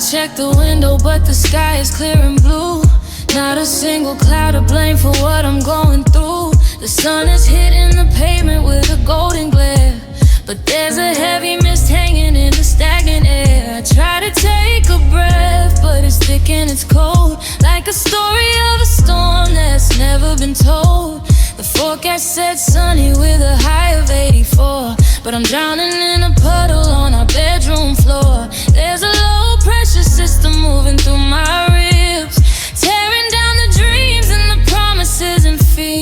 check the window, but the sky is clear and blue. Not a single cloud to blame for what I'm going through. The sun is hitting the pavement with a golden glare, but there's a heavy mist hanging in the stagnant air. I try to take a breath, but it's thick and it's cold, like a story of a storm that's never been told. The forecast said sunny with a high of 84, but I'm drowning in a puddle on our bedroom floor. There's a low pressure system moving through my ribs, tearing down the dreams and the promises and fears.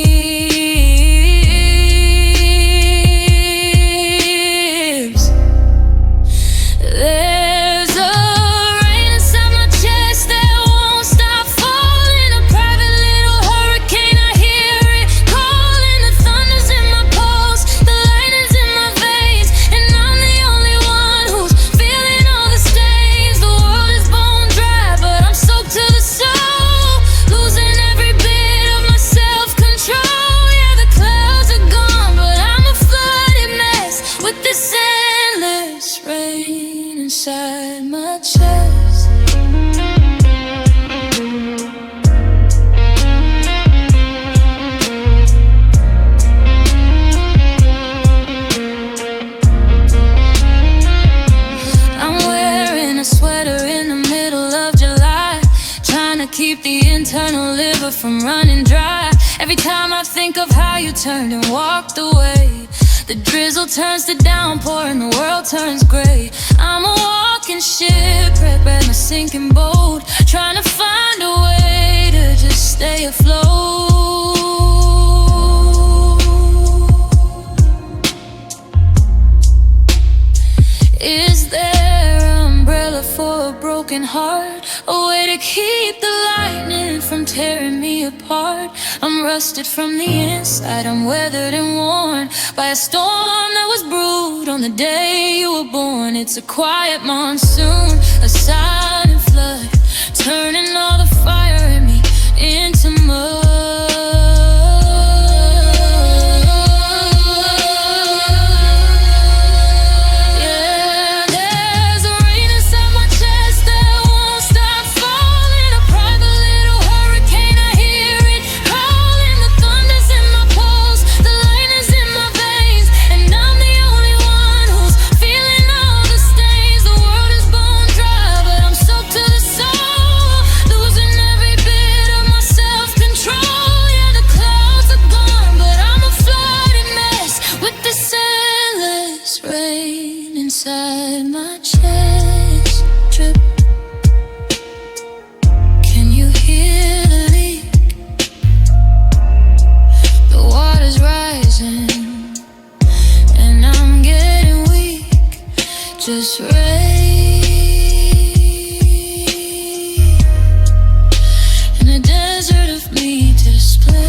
There's a rain inside my chest that won't stop falling. A private little hurricane, I hear it calling. The thunder's in my pulse, the lightning's in my veins, and I'm the only one who's feeling all the stains. The world is bone dry, but I'm soaked to the soul, losing every bit of my self-control. Yeah, the clouds are gone, but I'm a flooded mess with this endless rain inside my chest. I'm wearing a sweater in the middle of July, trying to keep the internal liver from running dry. Every time I think of how you turned and walked away, the drizzle turns to downpour and the world turns gray. I'm a walking shipwreck in a sinking boat, trying to find a way to just stay afloat. Is there an umbrella for a broken heart, a way to keep the lightning from tearing me apart? I'm rusted from the inside, I'm weathered and worn by a storm that was brewed on the day you were born. It's a quiet monsoon, a silent flood, turning all the fire in me into mud. Inside my chest drip. Can you hear the leak? The water's rising and I'm getting weak. Just rain in a desert of me to display.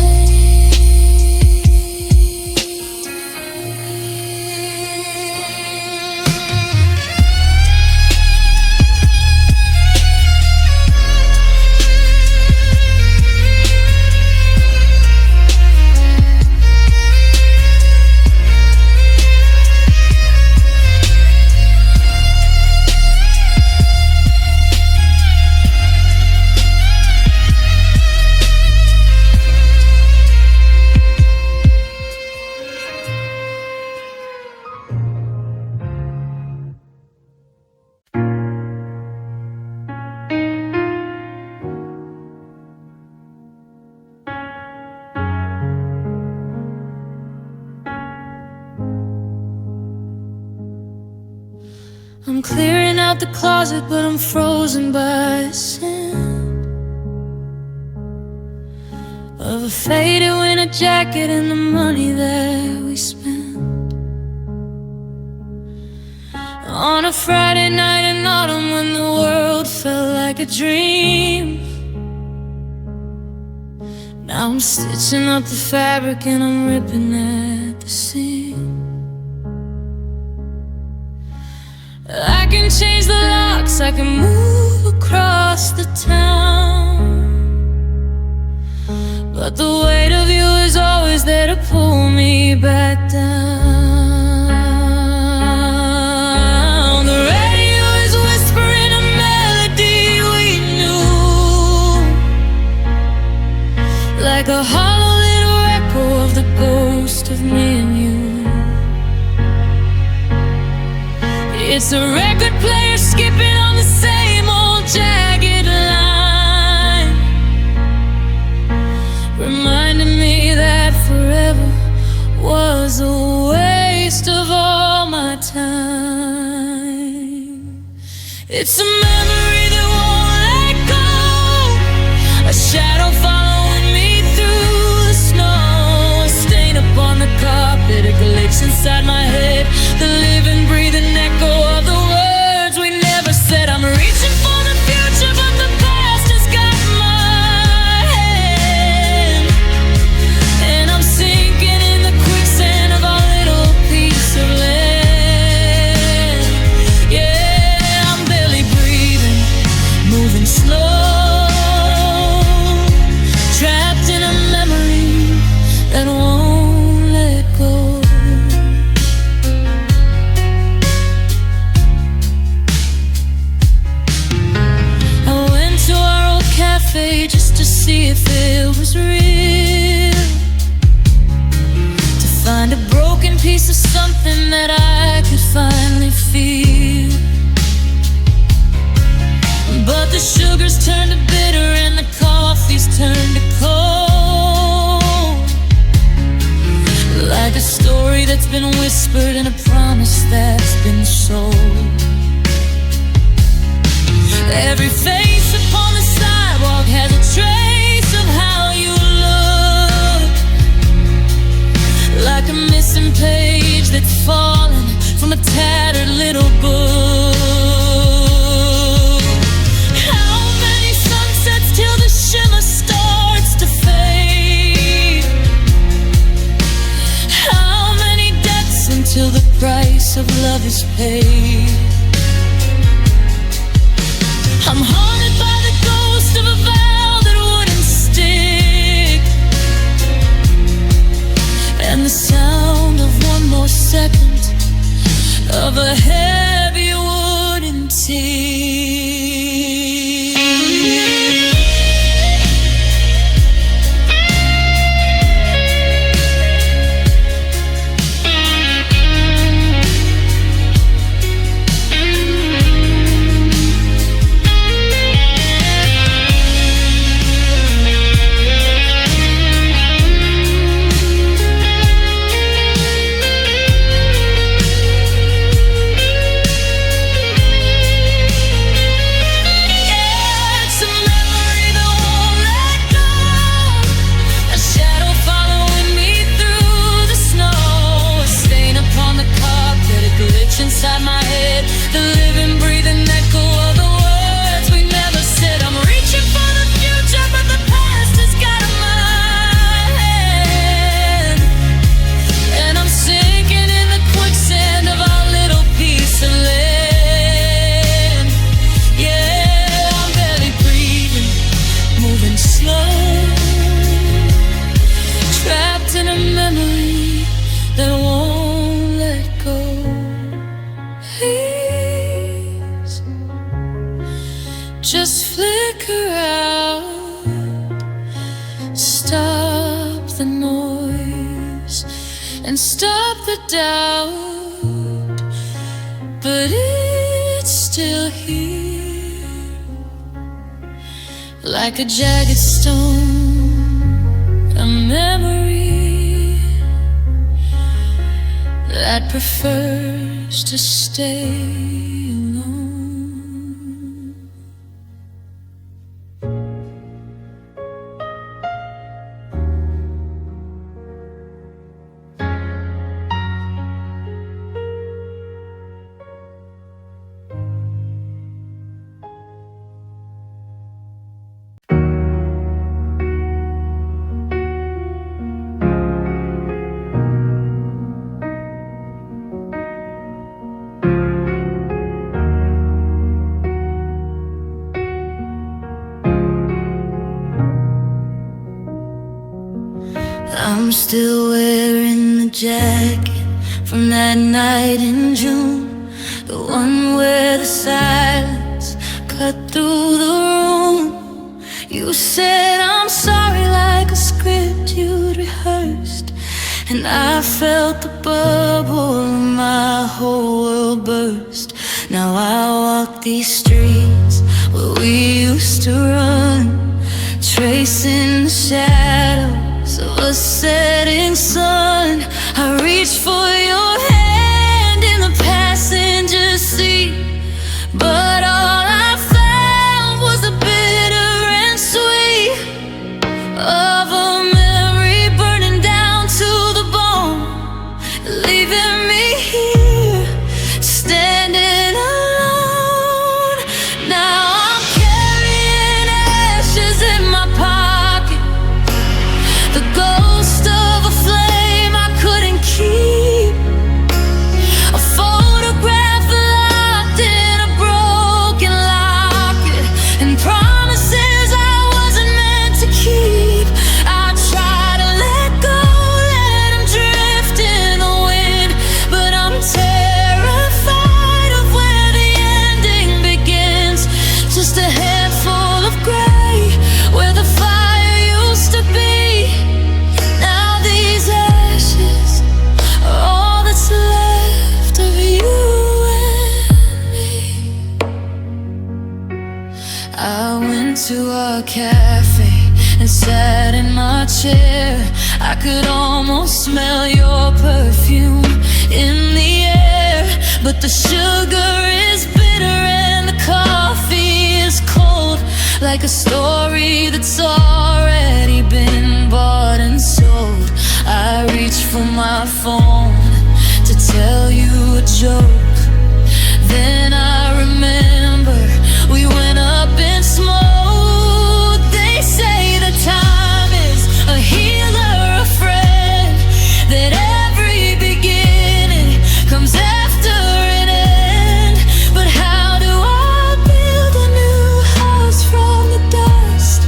I'm clearing out the closet, but I'm frozen by the scent of a faded winter jacket and the money that we spent on a Friday night in autumn when the world felt like a dream. Now I'm stitching up the fabric and I'm ripping at the seam. I can change the locks, I can move across the town, but the weight of you is always there to pull me back down. The radio is whispering a melody It's a record player skipping on the same old jagged line, reminding me that forever was a waste of all my time. It's a memory that won't let go, a shadow following me through the snow, a stain upon the carpet, a glitch inside my head, the living, breathing echo of the words we never said. I'm reaching for the future, but the past has got my hand, and I'm sinking in the quicksand of our little piece of land. Yeah, I'm barely breathing, moving slow, trapped in a memory that won't let go. I went to our old cafe just to see if it was real, to find a broken piece of something that I could finally feel. But the sugars turned to bitter and the coffee's turned to cold, like a story that's been whispered and a promise that's been sold. Every face upon the sidewalk has a trace of how you look, like a missing page that's fallen from a tattered little book. How many sunsets till the shimmer starts to fade? How many deaths until the price of love is paid? I'm haunted by the ghost of a vow that wouldn't stick, and the sound of one more second of a heavy wooden tick. Inside my head, the living, breathing echo of the words we never said. I'm reaching for the future, but the past has got my hand, and I'm sinking in the quicksand of our little piece of land. Yeah, I'm barely breathing, moving slow, trapped in a memory that won't let go. Please, just flicker out, stop the noise and stop the doubt, but it's still here, like a jagged stone, a memory that prefers to stay alone. I'm still wearing the jacket from that night in June, the one where the silence cut through the room. You said I'm sorry like a script you'd rehearsed, and I felt the bubble and my whole world burst. Now I walk these streets where we used to run, tracing the shadows of a setting sun. I reach for your hand in the passenger seat, but all I found was the bitter and sweet of a memory burning down to the bone, leaving me here standing alone. Now I'm carrying ashes in my pocket, the ghost of a flame I couldn't keep, a photograph locked in a broken locket, and promises I wasn't meant to keep. I try to let go, let them drift in the wind, but I'm terrified of where the ending begins. Just a handful of gray where the fire used to be. Now these ashes are all that's left of you and me. I went to a cafe and sat in my chair. I could almost smell your perfume in the air, but the sugar is bitter and the coffee is cold, like a story that's already been bought and sold. I reach for my phone to tell you a joke, then I remember we went up in smoke. They say that time is a healer, a friend, that every beginning comes after an end. But how do I build a new house from the dust?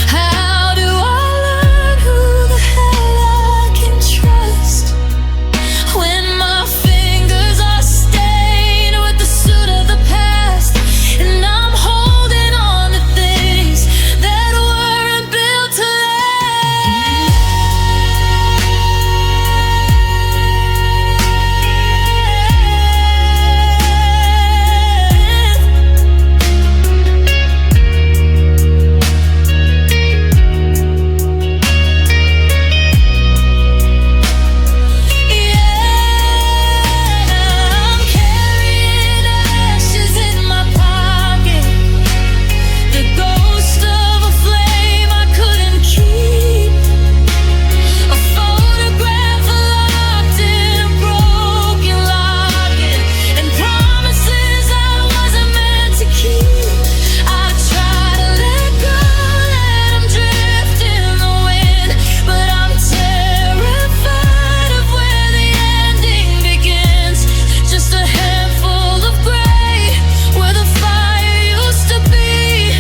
How do I learn who the hell I can trust when my fingers are stained with the soot of the past, and I'm holding on to things that weren't built to last? I'm carrying ashes in my pocket, the ghost of a flame I couldn't keep, a photograph locked in a broken locket, and promises I wasn't meant to keep. I try to let go, let them drift in the wind, but I'm terrified of where the ending begins. Just a handful of gray where the fire used to be.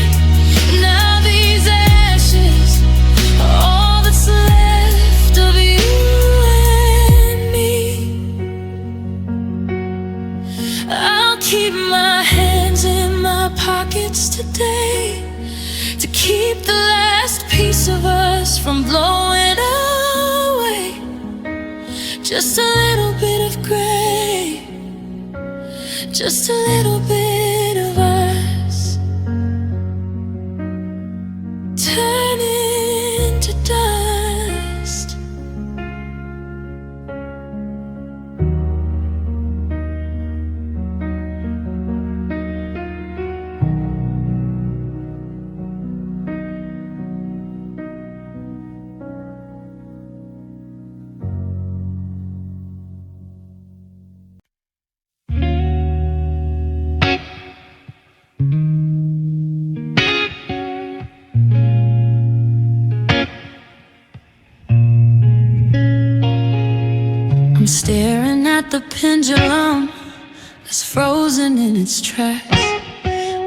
Now these ashes are all that's left of you and me. I'll keep my hands in my pockets today to keep the last piece of us from blowing away. Just a little bit of gray, just a little bit of us turning to dust. I'm staring at the pendulum that's frozen in its tracks,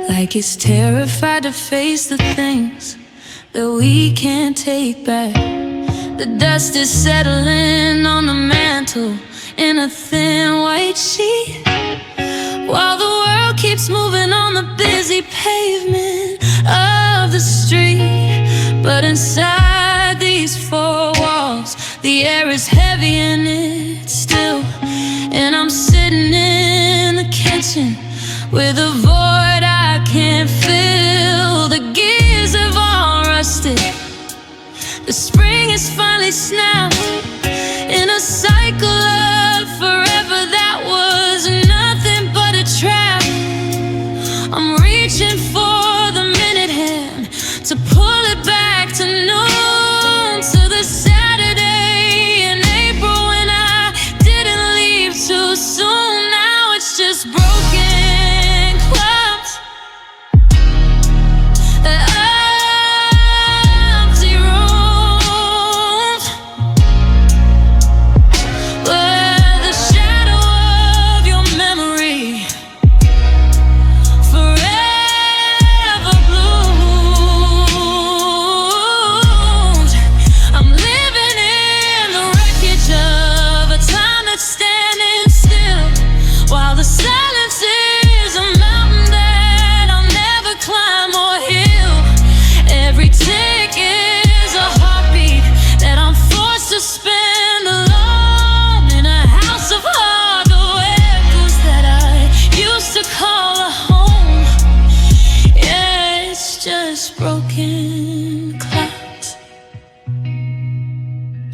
like it's terrified to face the things that we can't take back. The dust is settling on the mantle in a thin white sheet, while the world keeps moving on the busy pavement of the street. But inside these four walls, the air is heavy and it's still. And I'm sitting in the kitchen with a void I can't fill. The gears have all rusted. The spring is finally snapped in a cycle of forever that was nothing but a trap. I'm reaching for the minute hand to pull it back to noon, to the Saturday in April when I didn't leave too soon. Now it's just broken clouds, empty rooms, where the shadow of your memory forever blooms. I'm living in the wreckage of a time that's standing still, while the silence is a mountain that I'll never climb or heal. Every tick is a heartbeat that I'm forced to spend alone in a house of heart, the echoes that I used to call a home. Yeah, it's just broken clouds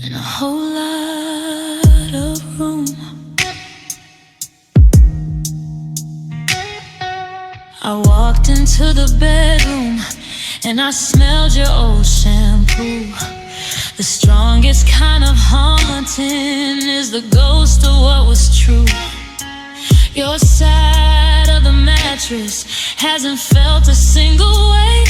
and a whole lot of room. I walked into the bedroom and I smelled your old shampoo. The strongest kind of haunting is the ghost of what was true. Your side of the mattress hasn't felt a single way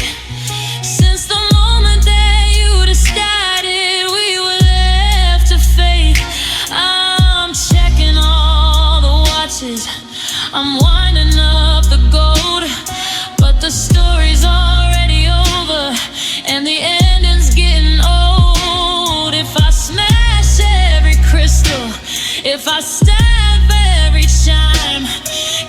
since the moment that you decided we were left to fate. I'm checking all the watches, I'm winding up the gold, but the story's already over and the ending's getting old. If I smash every crystal, if I stab every chime,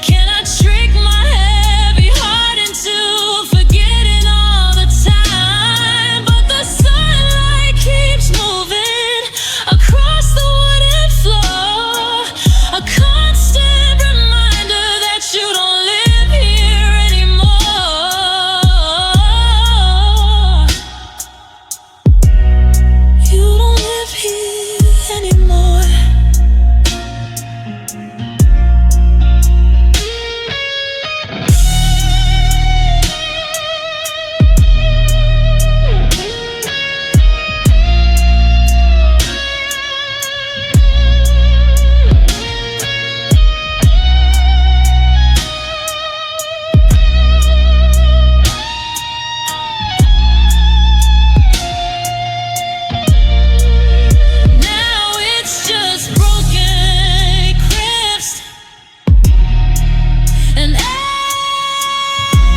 can I trick my heavy heart into forgetting all the time? But the sunlight keeps moving across the wooden floor, a constant reminder that you don't live here anymore. You don't live here anymore. Now it's just broken crypts and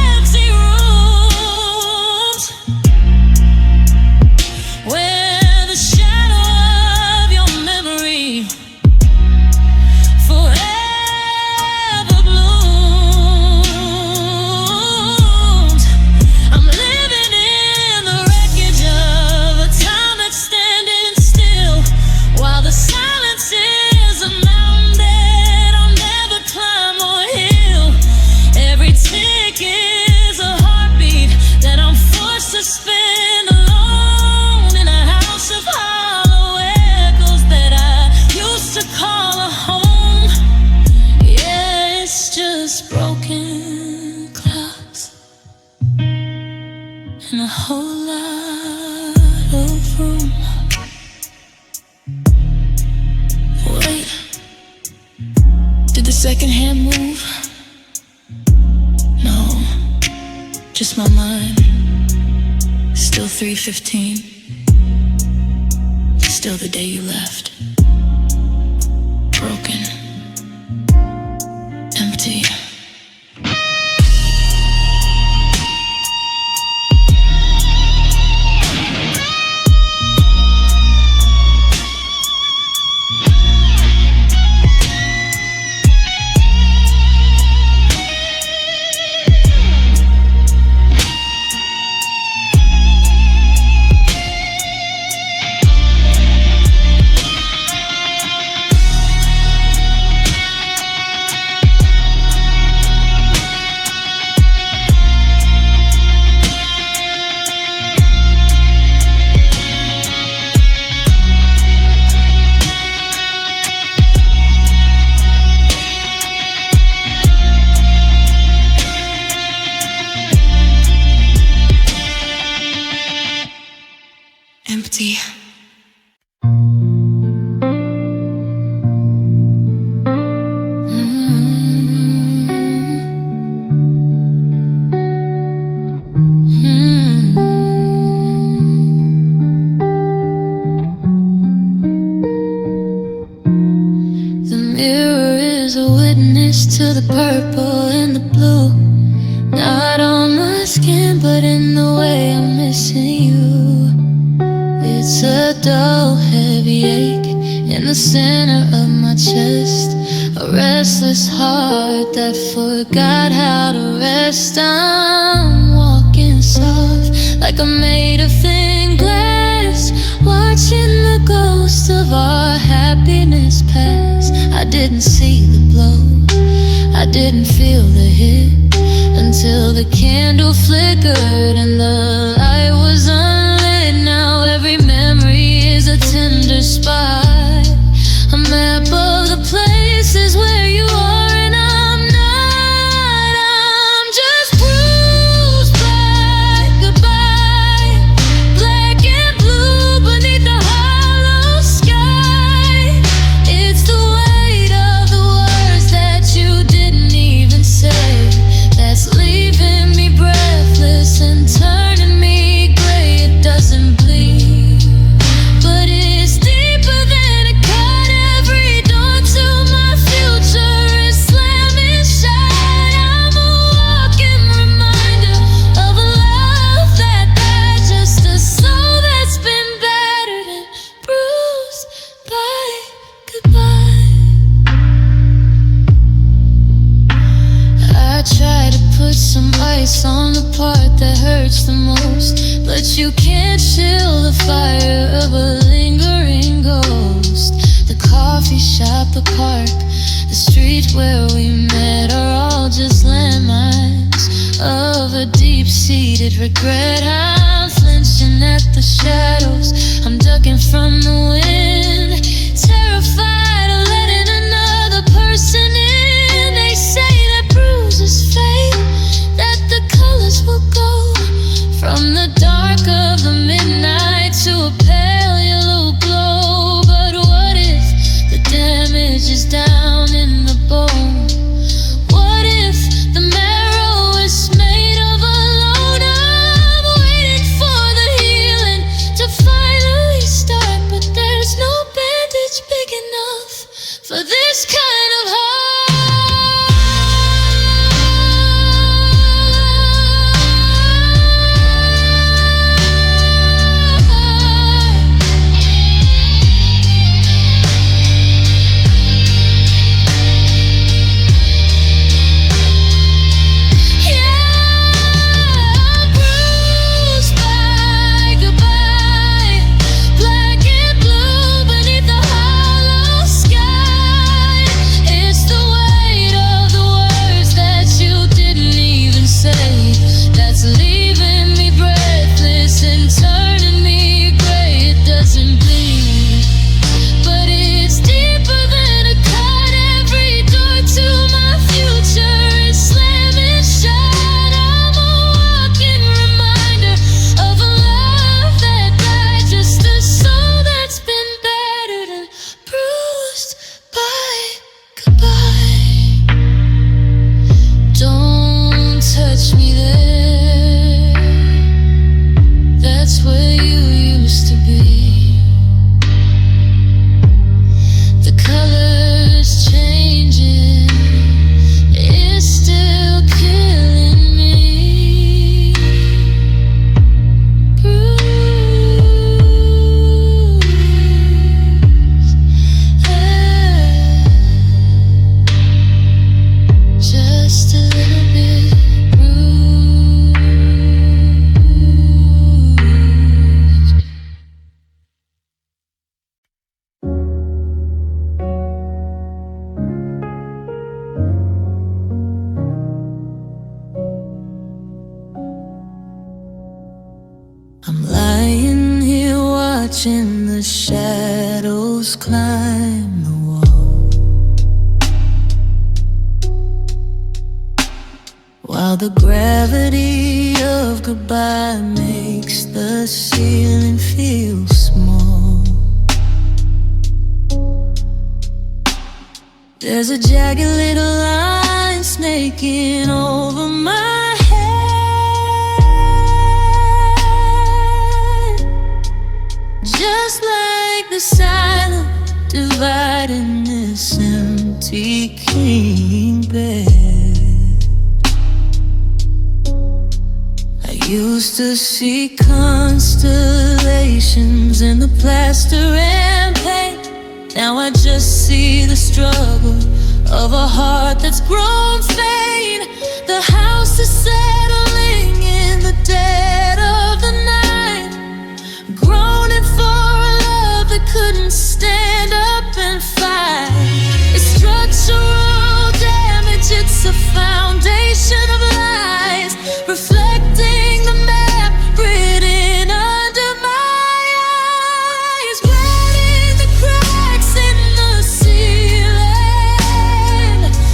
empty rooms, where the shadow of your memory forever blooms. I'm living in the wreckage of a time that's standing still, while the silence is a mountain that I'll never climb or heal. Every tick is a heartbeat that I'm forced to spend alone in a house of hollow echoes that I used to call a home. Yeah, it's just broken clouds and a whole lot of room. Wait, did the second hand move? No, just my mind. Still 3:15. Still the day you left. Broken. Empty. empty. To the purple and the blue, not on my skin, but in the way I'm missing you. It's a dull, heavy ache in the center of my chest, a restless heart that forgot how to rest. I'm walking soft like I'm made of thin glass, watching the ghost of our happiness pass. I didn't see the blow, I didn't feel the hit until the candle flickered and the light was unlit. Now every memory is a tender spot, a map of the places where you are and I'm not. I'm just bruised by goodbye, black and blue beneath the hollow sky. It's the weight of the words that you didn't even say that's leaving me breathless and turning me gray. It doesn't bleed, but it's deeper than a cut. Every door to my future is slamming shut. I'm a walking reminder of a love that died, just a soul that's been battered and bruised by goodbye. I try to put some ice on the part that hurts the most, but you can't chill the fire of a lingering ghost. The coffee shop, the park, the street where we met are all just landmines of a deep-seated regret. I'm flinching at the shadows, I'm ducking from the wind, terrified of letting another person in. They say that bruises fade, that the colors will go from the dark of the midnight to a pale yellow glow. But what if the damage is down in the bone? What if the marrow is made of alone? I'm waiting for the healing to finally start, but there's no bandage big enough for this kind of heart. watching the shadows climb the wall, while the gravity of goodbye makes the ceiling feel small. There's a jagged little line snaking over my head, just like the silence dividing this empty king bed. I used to see constellations in the plaster and paint. Now I just see the struggle of a heart that's grown faint. The house is settling in the dead of the night, groaning for a love that couldn't stand up and fight. It's structural damage, it's a foundation of lies, reflecting the map written under my eyes, writing the cracks in the ceiling,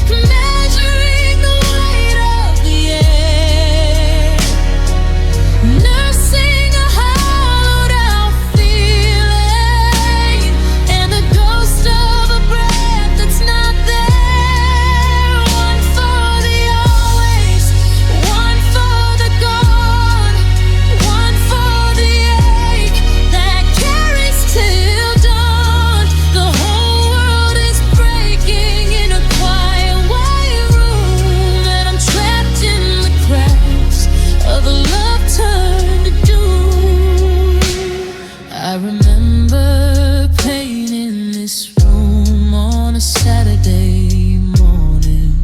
measuring the weight of the air, nursing a hollowed out feeling, and the ghost of a breath that's not there. One for the always, one for the gone, one for the ache that carries till dawn. The whole world is breaking in a quiet white room, and I'm trapped in the cracks of a love turned to doom. I remember painting this room on a Saturday morning,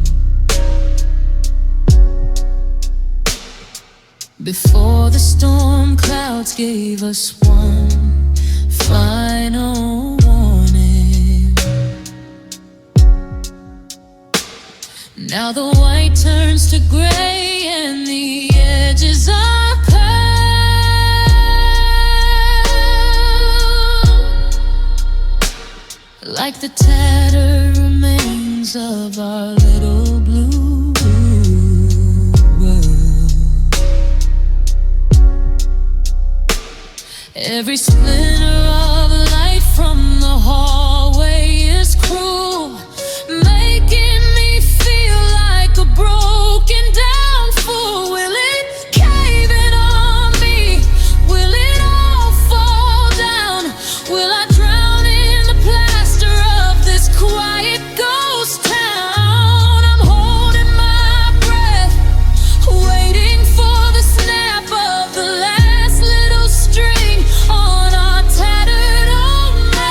before the storm clouds gave us one final warning. Now the white turns to gray and the edges are curved, like the tattered remains of our little blue world. Every splinter of light from the hallway is cruel, making me feel like a broken down fool. Will it cave in on me? Will it all fall down? Will I drown in the plaster of this quiet ghost town? I'm holding my breath, waiting for the snap of the last little string on our tattered old map.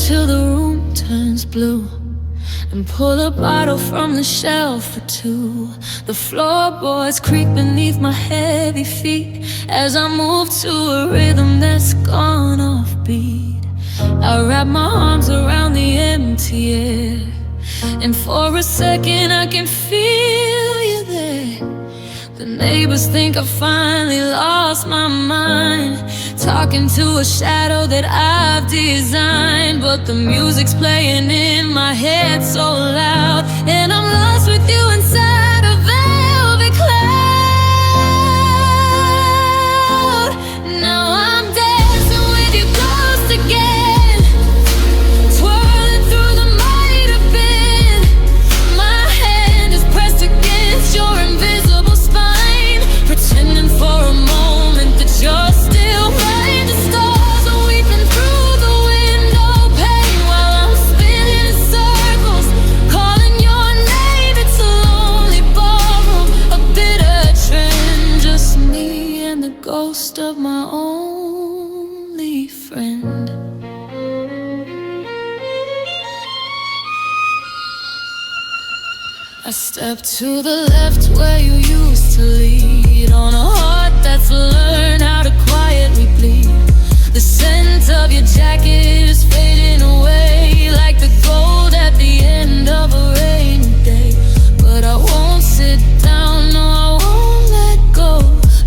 till the room turns blue, and pull a bottle from the shelf for two. The floorboards creak beneath my heavy feet as I move to a rhythm that's gone off beat. I wrap my arms around the empty air, and for a second I can feel you there. The neighbors think I finally lost my mind, talking to a shadow that I've designed. But the music's playing in my head so loud, and I'm lost with you inside a velvet cloud. Now I'm dancing with you close again, twirling through the might have been. My hand is pressed against your invisible spine, pretending for a moment that you're still mine. The stars are weeping through the window pane while I'm spinning in circles, calling your name. It's a lonely ballroom, a bitter trend, just me and the ghost of my only friend. I step to the left where you used to lead, on a heart that's learned how to quietly bleed. The scent of your jacket is fading away like the gold at the end of a rainy day. But I won't sit down, no, I won't let go,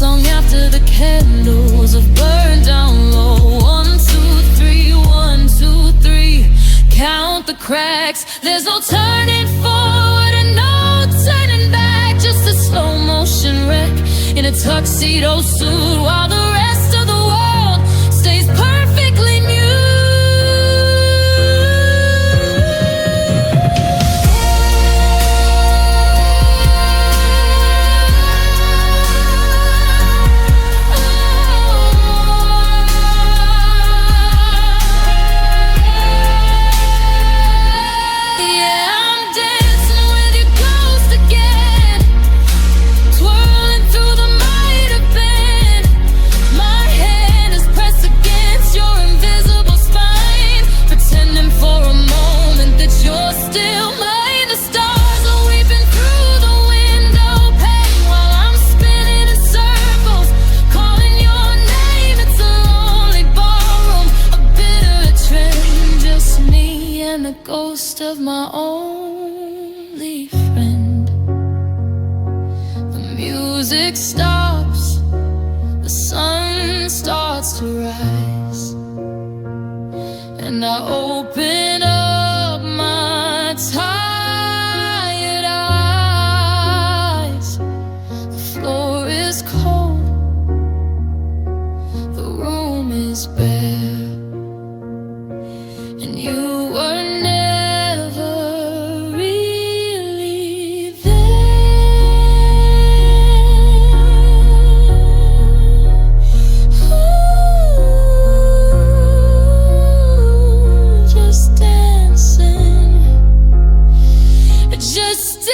long after the candles have burned down low. 1, 2, 3, 1, 2, 3, count the cracks. There's no turning forward and no turning back, just a slow motion wreck in a tuxedo suit, while the rest of the world stays perfectly mute. Yeah, I'm dancing with you close again, twirling through the might have been. My hand is pressed against your invisible spine, pretending for a moment that you're still mine. The stars are weeping through the window pane while I'm spinning in circles, calling your name. It's a lonely ballroom, a bitter trend, just me and the ghost of my only friend. The music stops, the sun starts to rise, and I open up my tired eyes. The floor is cold, the room is bare, and you were never really there. Just dancing, just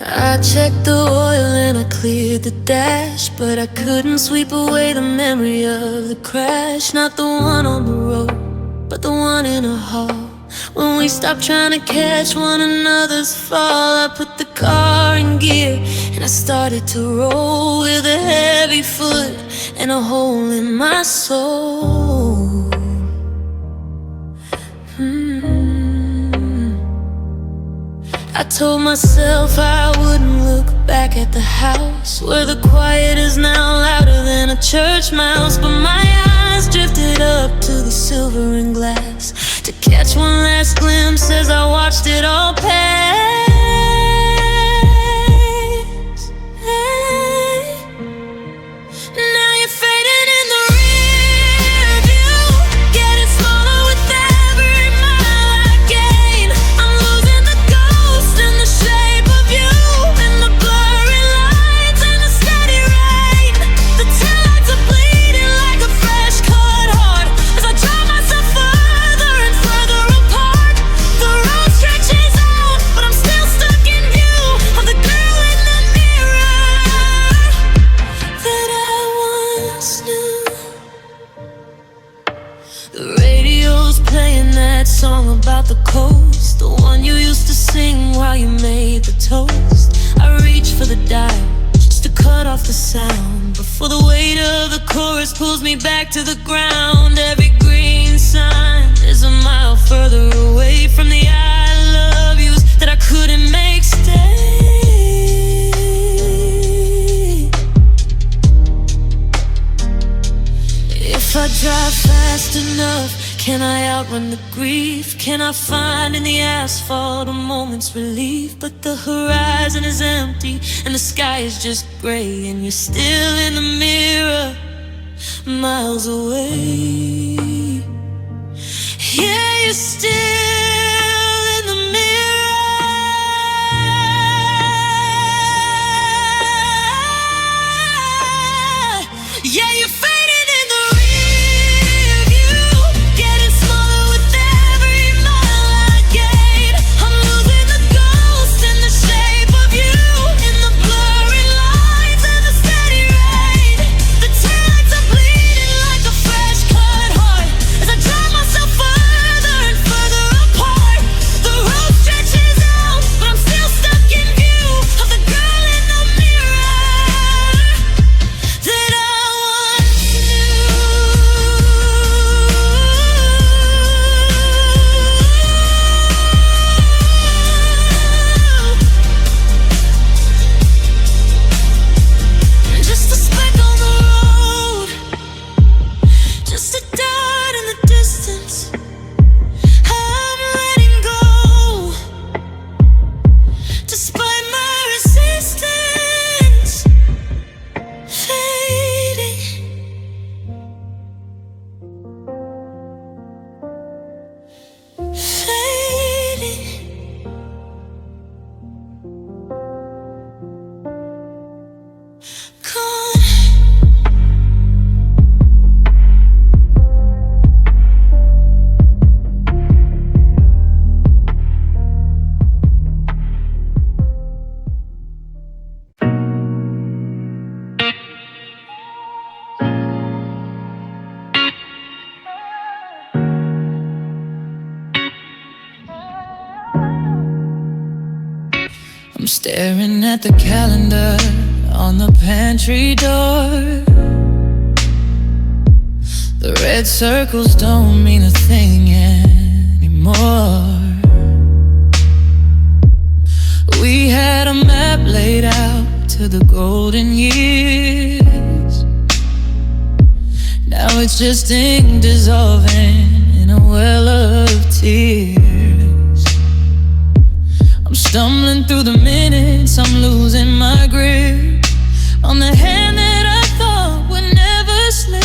I checked the oil and I cleared the dash, but I couldn't sweep away the memory of the crash. Not the one on the road, but the one in a hall. When we stopped trying to catch one another's fall, I put the car in gear and I started to roll with a heavy foot and a hole in my soul. I told myself I wouldn't look back at the house where the quiet is now louder than a church mouse. But my eyes drifted up to the silver and glass to catch one last glimpse as I watched it all pass. Now you're fading in the rear view, getting me back to the ground. Every green sign is a mile further away from the I love yous that I couldn't make stay. If I drive fast enough, can I outrun the grief? Can I find in the asphalt a moment's relief? But the horizon is empty and the sky is just gray, and you're still in the mirror, miles away. Yeah, you're still in the mirror. Yeah, you're fading in the rear view, getting smaller with every mile I gain. I'm losing the ghost in the shape of you, in the blurry lines and the steady rain. The taillights are bleeding like a fresh cut heart as I drive myself further and further apart. The road stretches out, but I'm still stuck in view of the girl in the mirror that I once knew. Just a speck on the road, just a dot in the distance. I'm letting go, despite my resistance. Fading, fading. Gone. I'm staring at the calendar on the pantry door. The red circles don't mean a thing anymore. We had a map laid out to the golden years. Now it's just ink dissolving in a well of tears. I'm stumbling through the minutes, I'm losing my grip on the hand that I thought would never slip.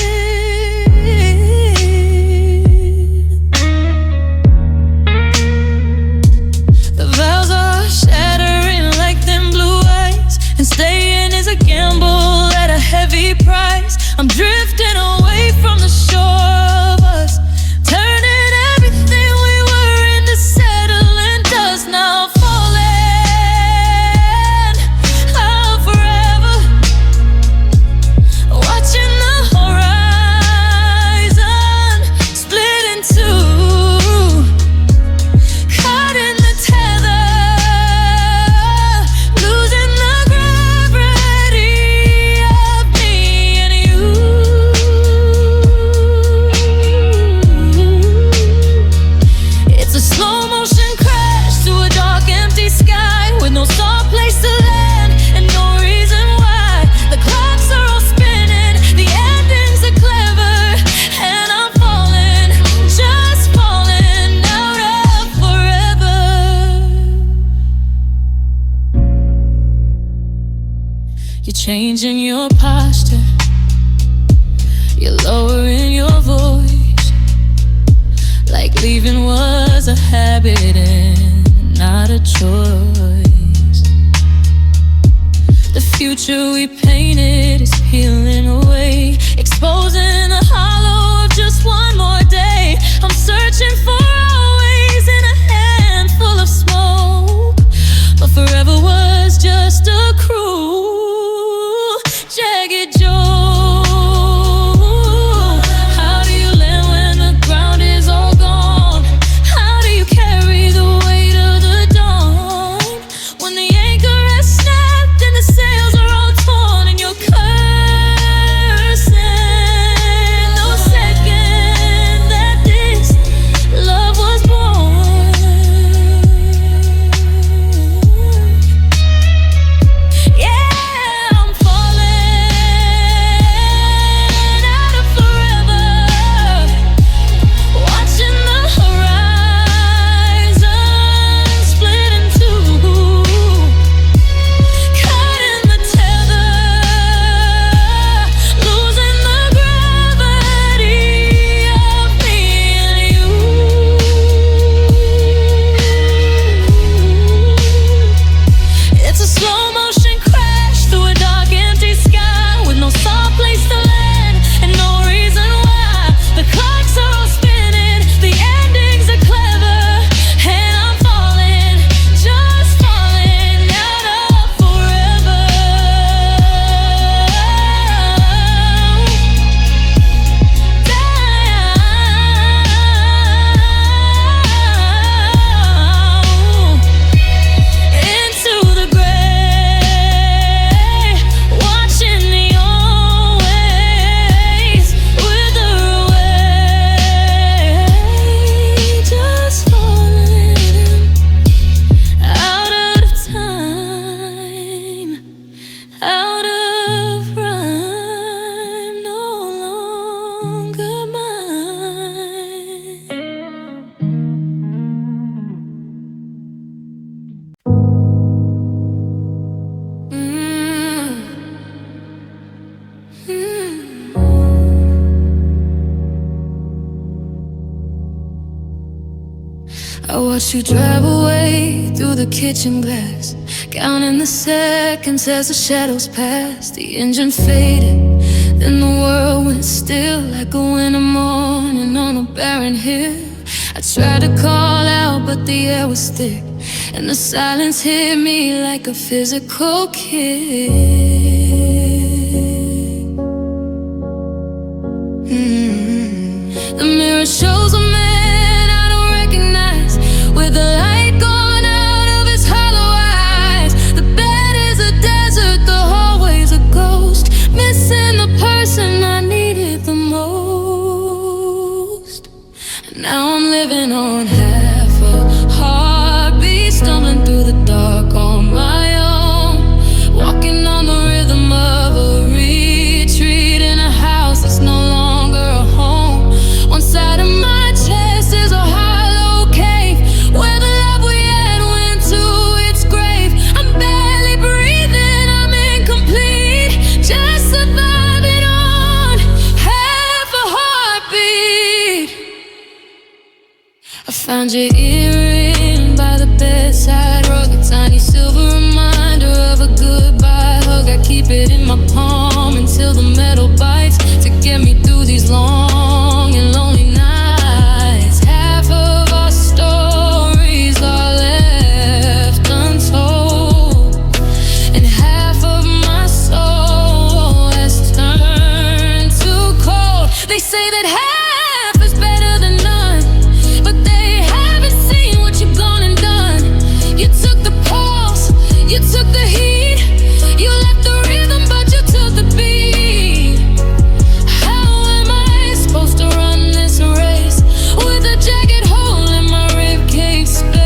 The vows are shattering like them blue eyes, and staying is a gamble at a heavy price. I'm drifting away from the shore of us, turning everything we were into settling dust. Now changing your posture, you're lowering your voice, like leaving was a habit and not a choice. The future we painted is peeling away, exposing the hollow of just one more day. I'm searching for always in a handful of smoke, but forever was just a cruel jagged joke. How do you land when the ground is all gone? How do you carry the weight of the dawn when the anchor has snapped and the sails are all torn and you're cursing? I watch you drive away through the kitchen glass, counting the seconds as the shadows passed. The engine faded, then the world went still, like a winter morning on a barren hill. I tried to call out, but the air was thick, and the silence hit me like a physical kick. The mirror shows a man I don't recognize, with the light gone out of his hollow eyes. The bed is a desert, the hallway's a ghost, missing the person I needed the most. And now I'm living on half a heartbeat, stumbling through the dark on my own, walking on the rhythm of a retreat in a house that's no longer a home. One side of my chest is a hollow cave, where the love we had went to its grave. I'm barely breathing, I'm incomplete, just surviving on half a heartbeat. I found your earring by the bedside rug, a tiny silver reminder of a goodbye hug. I keep it in my palm until the metal bites, to get me through these long and lonely nights. Half of our stories are left untold, and half of my soul has turned to cold. They say that half is better than none, but they haven't seen what you've gone and done. You took the pulse, you took the heat, you left the rhythm, but you took the beat. How am I supposed to run this race with a jagged hole in my ribcage space?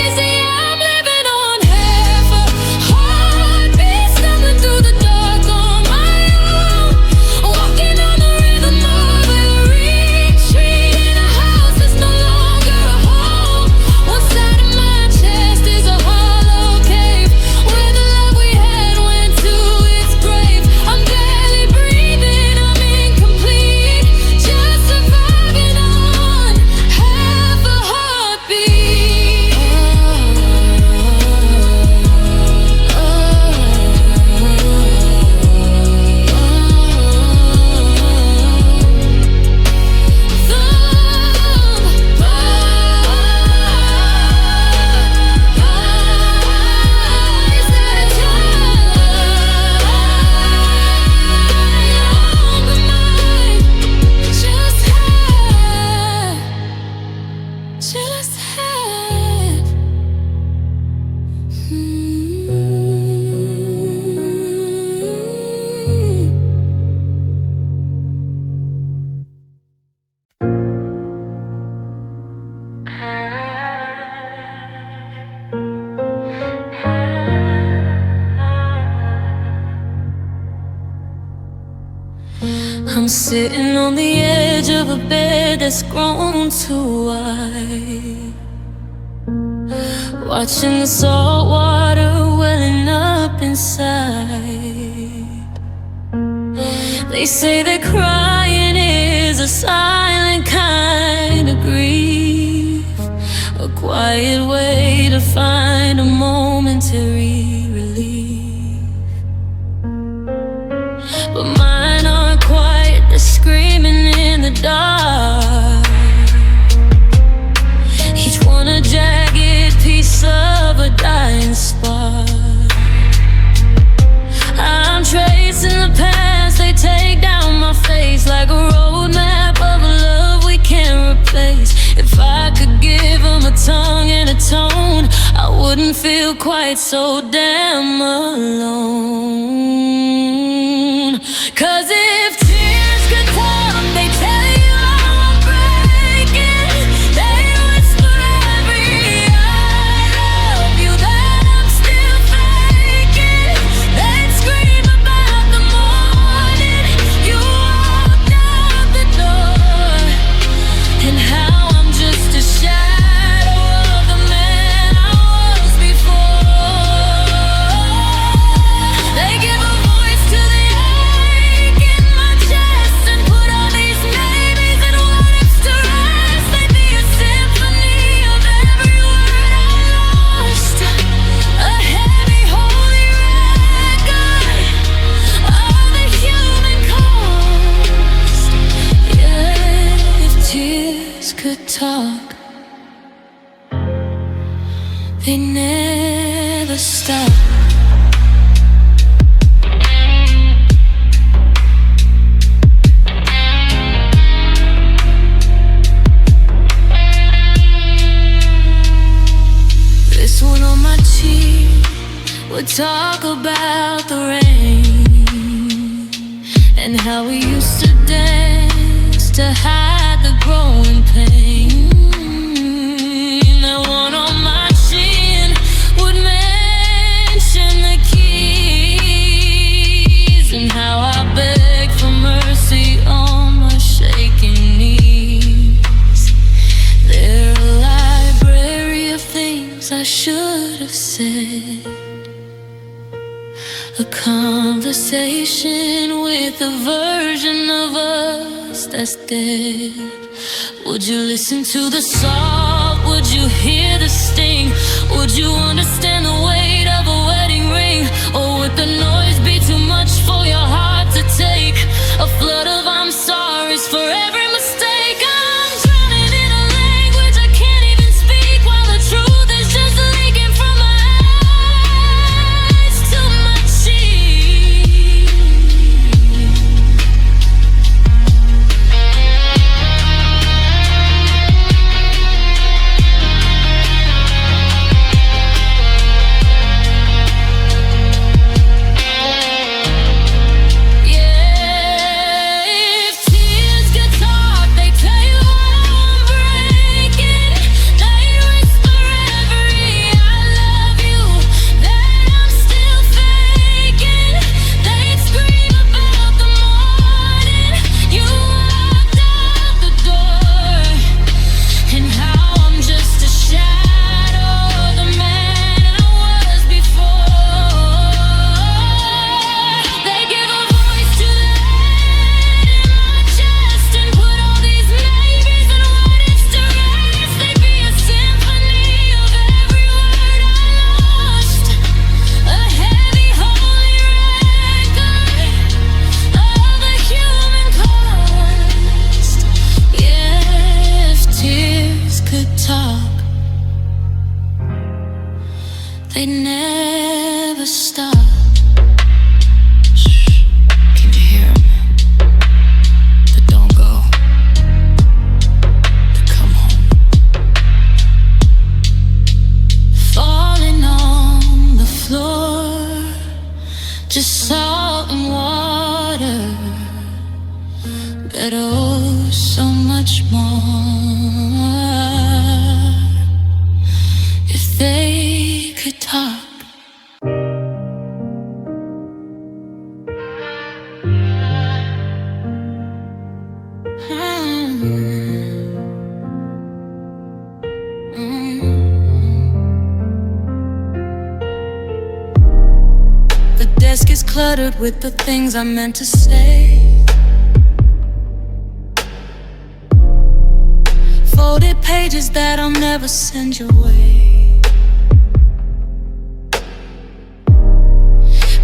Yeah, I'm living on half a heartbeat, stumbling through the dark on my own, walking on the rhythm of a retreat in a house that's no longer a home. One side of my chest is a hollow cave, where the love we had went to its grave. I'm barely breathing, I'm incomplete, just surviving on half a heartbeat. Just have I'm sitting on the edge of a bed that's grown too wide, watching the salt water welling up inside. They say that crying is a silent kind of grief, a quiet way to find a momentary relief. But mine aren't quiet, they're screaming in the dark, each one a jagged piece of a dying spark. I'm tracing the past, they take down my face like a roadmap of a love we can't replace. If I could give them a tongue and a tone, I wouldn't feel quite so damn alone. 'Cause if tears could talk, they tell you how I'm breaking. They whisper every I love you that I'm still faking. They'd scream about the morning you walked out the door, and how I'm just a shadow of the man I was before. They give a talk, they never stop. This one on my cheek would talk about the rain and how we used to dance to hide the growing pain. That one on my chin would mention the keys and how I begged for mercy on my shaking knees. They're a library of things I should have said, a conversation with a version of us that's dead. Would you listen to the salt? Would you hear the sting? Would you understand the weight of a wedding ring? Or would the noise be too much for your heart to take? A flood of I'm sorry's for every mistake. I'm drowning in a language I can't even speak, while the truth is just leaking from my eyes to my cheek. They never stop. Can you hear 'em? They don't go. They come home. Falling on the floor, just salt and water. But oh, so much more if they could talk. The desk is cluttered with the things I meant to say. Folded pages that I'll never send your way.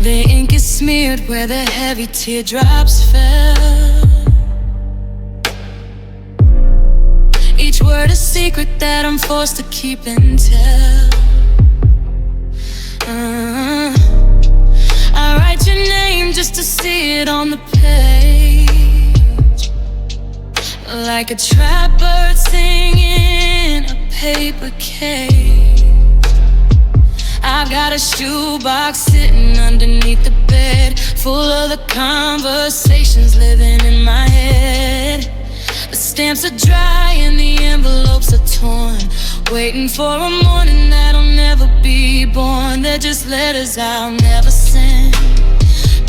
The ink is smeared where the heavy teardrops fell. Each word a secret that I'm forced to keep and tell. I write your name just to see it on the page, like a trap bird singing a paper cage. I've got a shoebox sitting underneath the bed, full of the conversations living in my head. The stamps are dry and the envelopes are torn, waiting for a morning that'll never be born. They're just letters I'll never send,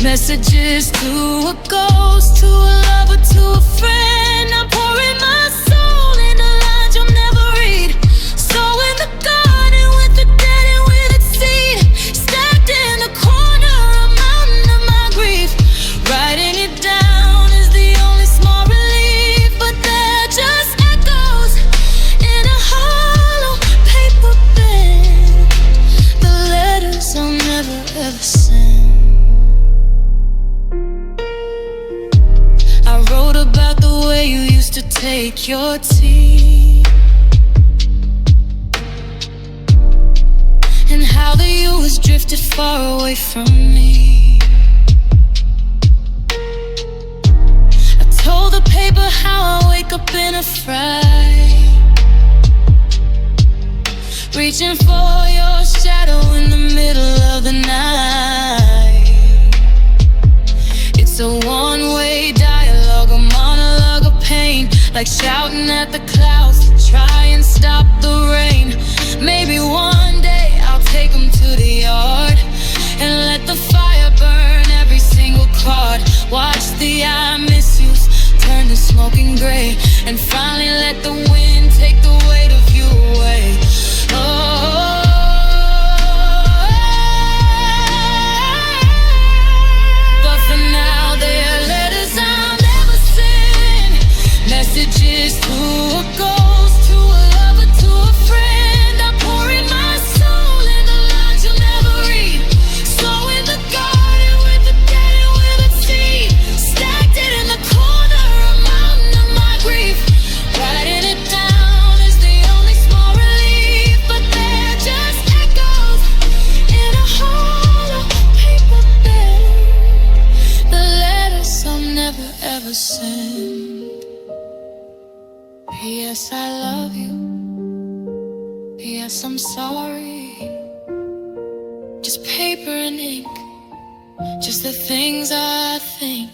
messages to a ghost, to a lover, to a friend. I'm pouring my soul into lines you'll never read, sowing the garden with the dead and with its seed, stacked in the corner, a mountain of my grief. Writing it down is the only small relief, but they're just echoes in a hollow paper bed, the letters I'll never ever send. I wrote about the way you used to take your tea, how the you has drifted far away from me. I told the paper how I wake up in a fright, reaching for your shadow in the middle of the night. It's a one-way dialogue, a monologue of pain, like shouting at the clouds to try and stop the rain. Maybe one day I'll take them to the yard and let the fire burn every single card. Watch the I miss yous turn to smoking gray, and finally let the wind take the weight of you away. But for now, they are letters I'll never send, messages to a ghost, to a lover, to a friend. I pour in my soul in the lines you'll never read. So in the garden with the dead and with a seed, stacked it in the corner, a mountain of my grief. Writing it down is the only small relief, but they're just echoes in a hollow paper bed. The letters I'll never ever send. P.S. I love you. P.S. I'm sorry. Just paper and ink, just the things I think,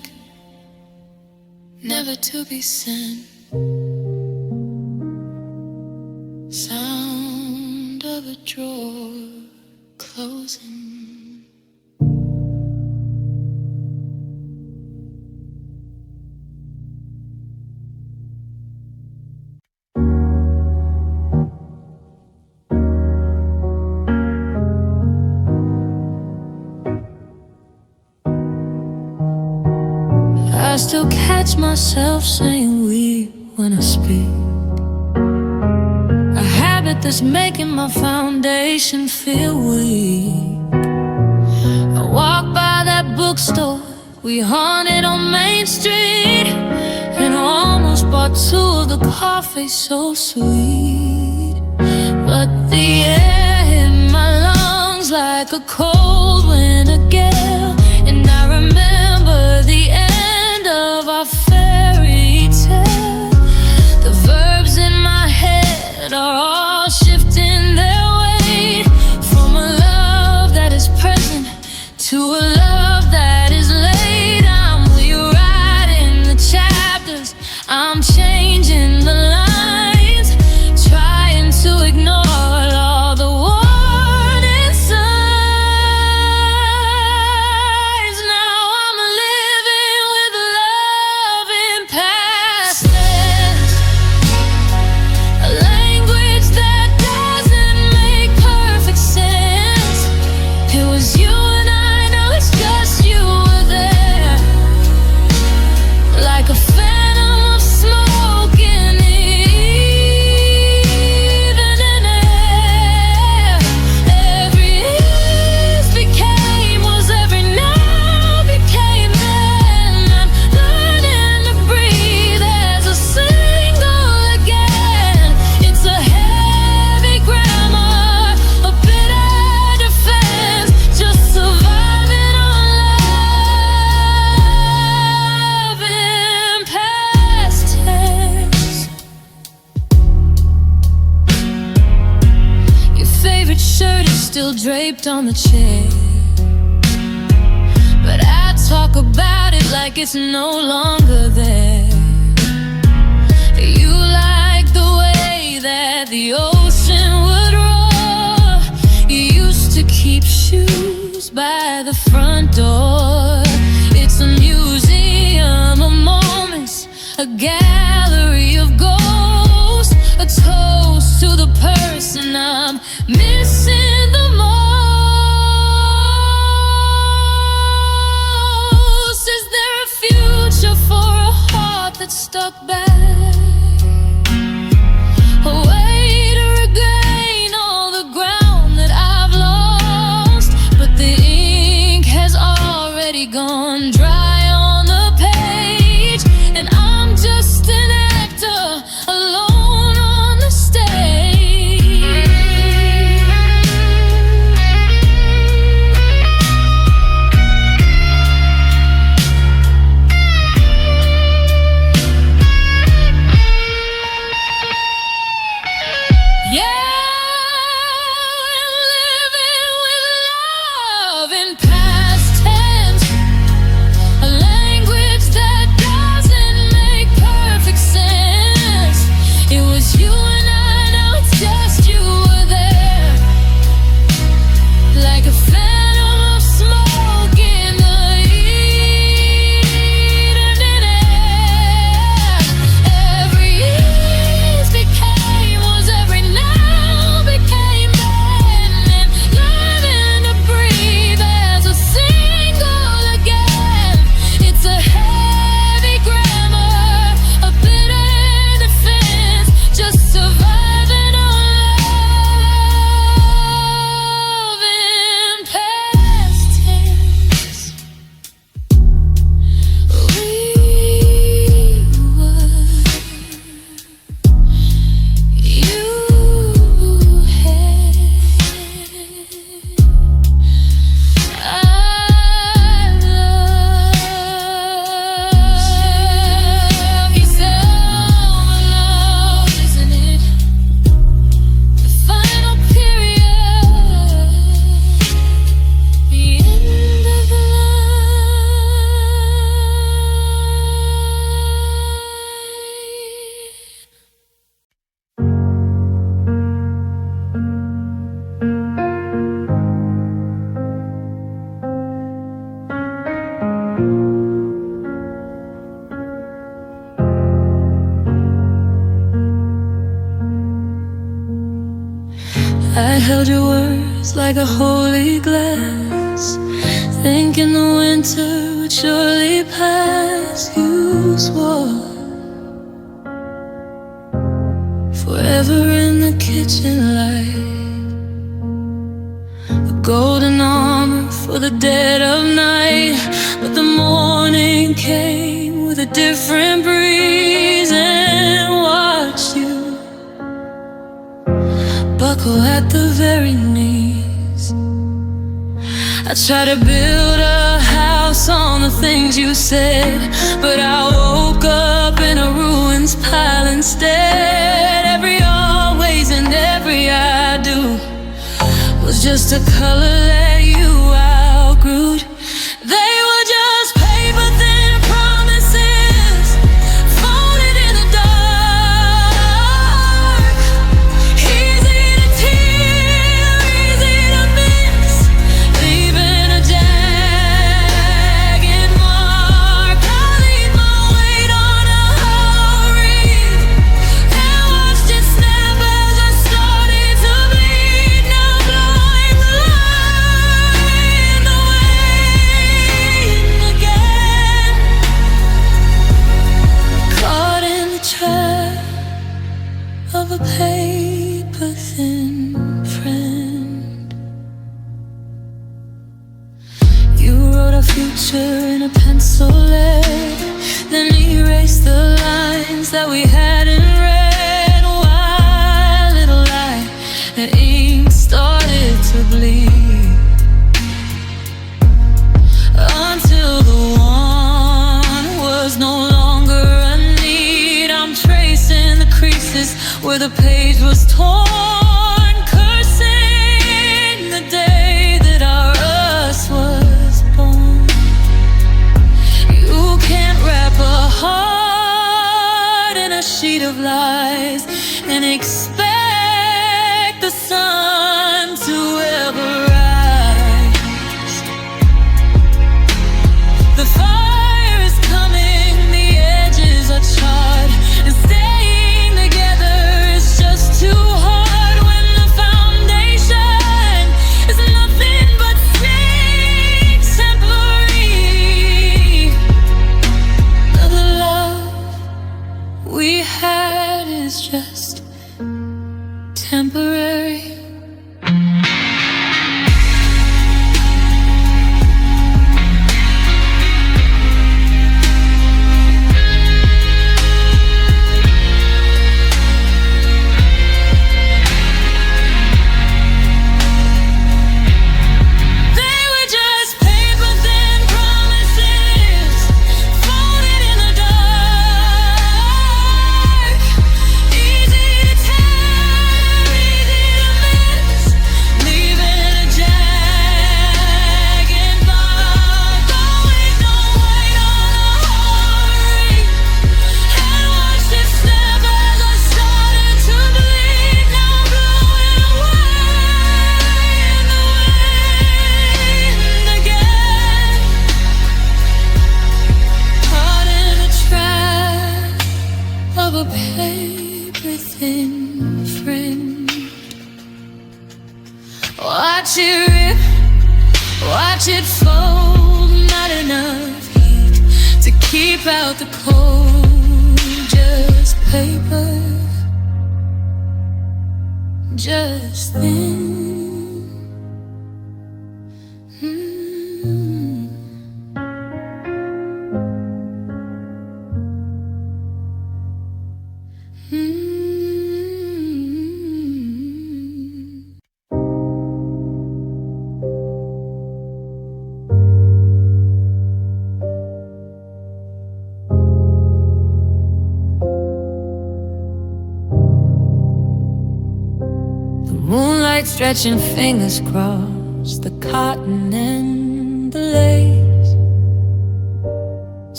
never to be sent. Sound of a drawer closing. I still catch myself saying we when I speak, a habit that's making my foundation feel weak. I walk by that bookstore we haunted on Main Street, and I almost bought two of the coffee so sweet. But the air hit my lungs like a cold winter gale, and I remember the end of our fairy tale. The verbs in my head are all shifting their weight, from a love that is present to a love that is late. I'm rewriting the chapters, I'm changing the lines, trying to ignore all the warning signs. Now I'm living with love in past tense, a language that doesn't make perfect sense. It was you and I, now it's just you were there, like a phantom of smoke in the evening air. Every is became was every now became then. I'm learning to breathe as a single again. It's a heavy grammar, a bitter defense, just surviving on love in past tense. Your favorite shirt is still draped on the chair, but I talk about it like it's no longer there. You like the way that the ocean would roar. You used to keep shoes by the front door. It's a museum of moments, a gallery of ghosts, a toast to the person I'm missing the most. Is there a future for a heart that's stuck back? A way to regain all the ground that I've lost, but the ink has already gone dry on the page, and I'm just an actor alone on the stage. held your words like a holy glass, thinking the winter would surely pass. You swore forever in the kitchen light, a golden armor for the dead of night. But the morning came with a different breeze and watched you buckle at the very knees. I tried to build a house on the things you said, but I woke up in a ruins pile instead. Every always and every I do was just a color that you outgrew. They were just paper thin promises, folded in the dark. Easy to tear, easy to miss, leaving a jagged mark. I leave my weight on a hurry, and watched it snap as I started to bleed. Now blowing the line, the wind again. Caught in the trap of a paper-thin friend. You wrote our future in a pencil lead, then erased the lines that we hadn't read. Why, little lie, the ink started to bleed, until the one was no longer a need. I'm tracing the creases where the page was torn, cursing the day that our us was born. You can't wrap a heart in a sheet of lies and expect the sun to ever rise. The fire is coming, the edges are charred, and staying together is just too hard when the foundation is nothing but exemplary. The love we had is just temporary. They were just paper-thin promises, folded in the dark. Easy to tear, easy to miss, leaving a jagged mark. Going, don't wait on a hurry, and watched it snap as I started to bleed. Now blowing away in the wind again. Caught in a trap of a paper-thin friend. Watch it rip, watch it fold. Not enough heat to keep out the cold. Just paper, just thin. Moonlight stretching fingers across the cotton and the lace,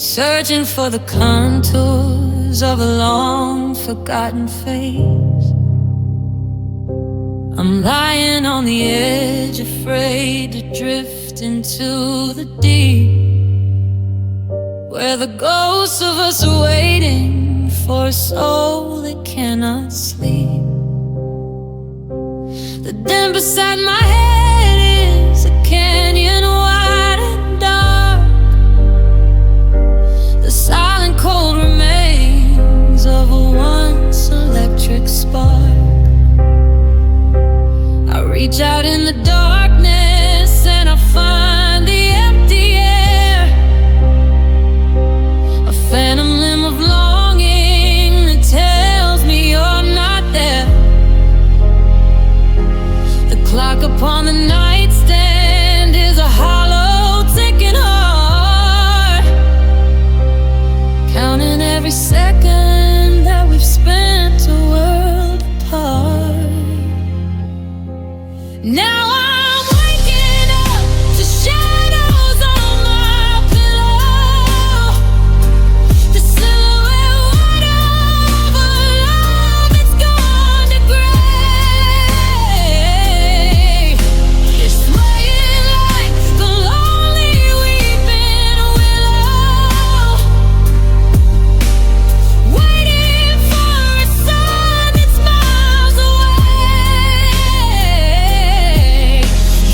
searching for the contours of a long forgotten face. I'm lying on the edge, afraid to drift into the deep, where the ghosts of us are waiting for a soul that cannot sleep. But then beside my head is a canyon wide and dark, the silent cold remains of a once electric spark. I reach out in the darkness and I find the empty air, a phantom limb of longing that tells me you're not there. The clock upon the nightstand is a hollow ticking heart, counting every second that we've spent a world apart. Now I'm waking up to shadows on my pillow, the silhouette white of a love that's gone to gray. You're swaying like the lonely weeping willow, waiting for a sun that's miles away.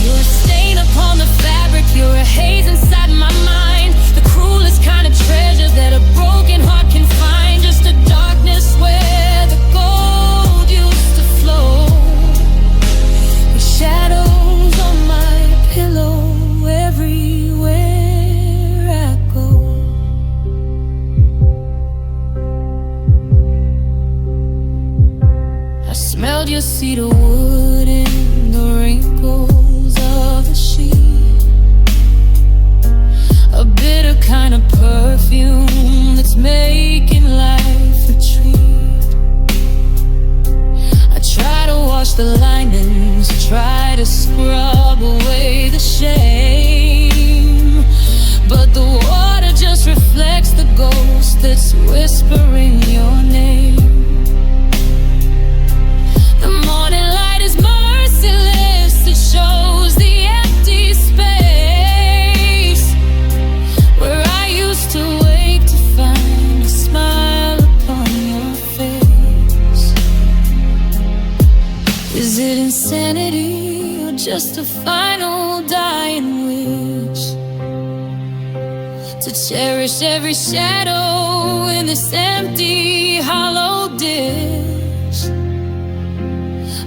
You're a stain upon the fabric, you're a haze inside my mind, the cruelest kind of treasure that a broken heart can find. Just a darkness where the gold used to flow, with shadows on my pillow everywhere I go. I smelled your cedar wood in the wrinkles of the sheet, a bitter kind of perfume that's making life a treat. I try to wash the linings, try to scrub away the shame, but the water just reflects the ghost that's whispering your name. The morning light is merciless, it shows the empty space where I used to wait to find a smile upon your face. Is it insanity or just a final dying wish to cherish every shadow in this empty hollow dish?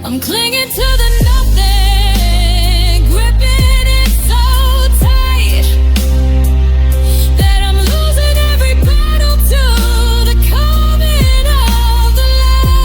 I'm clinging to the nothing, gripping it so tight that I'm losing every battle to the coming of the light.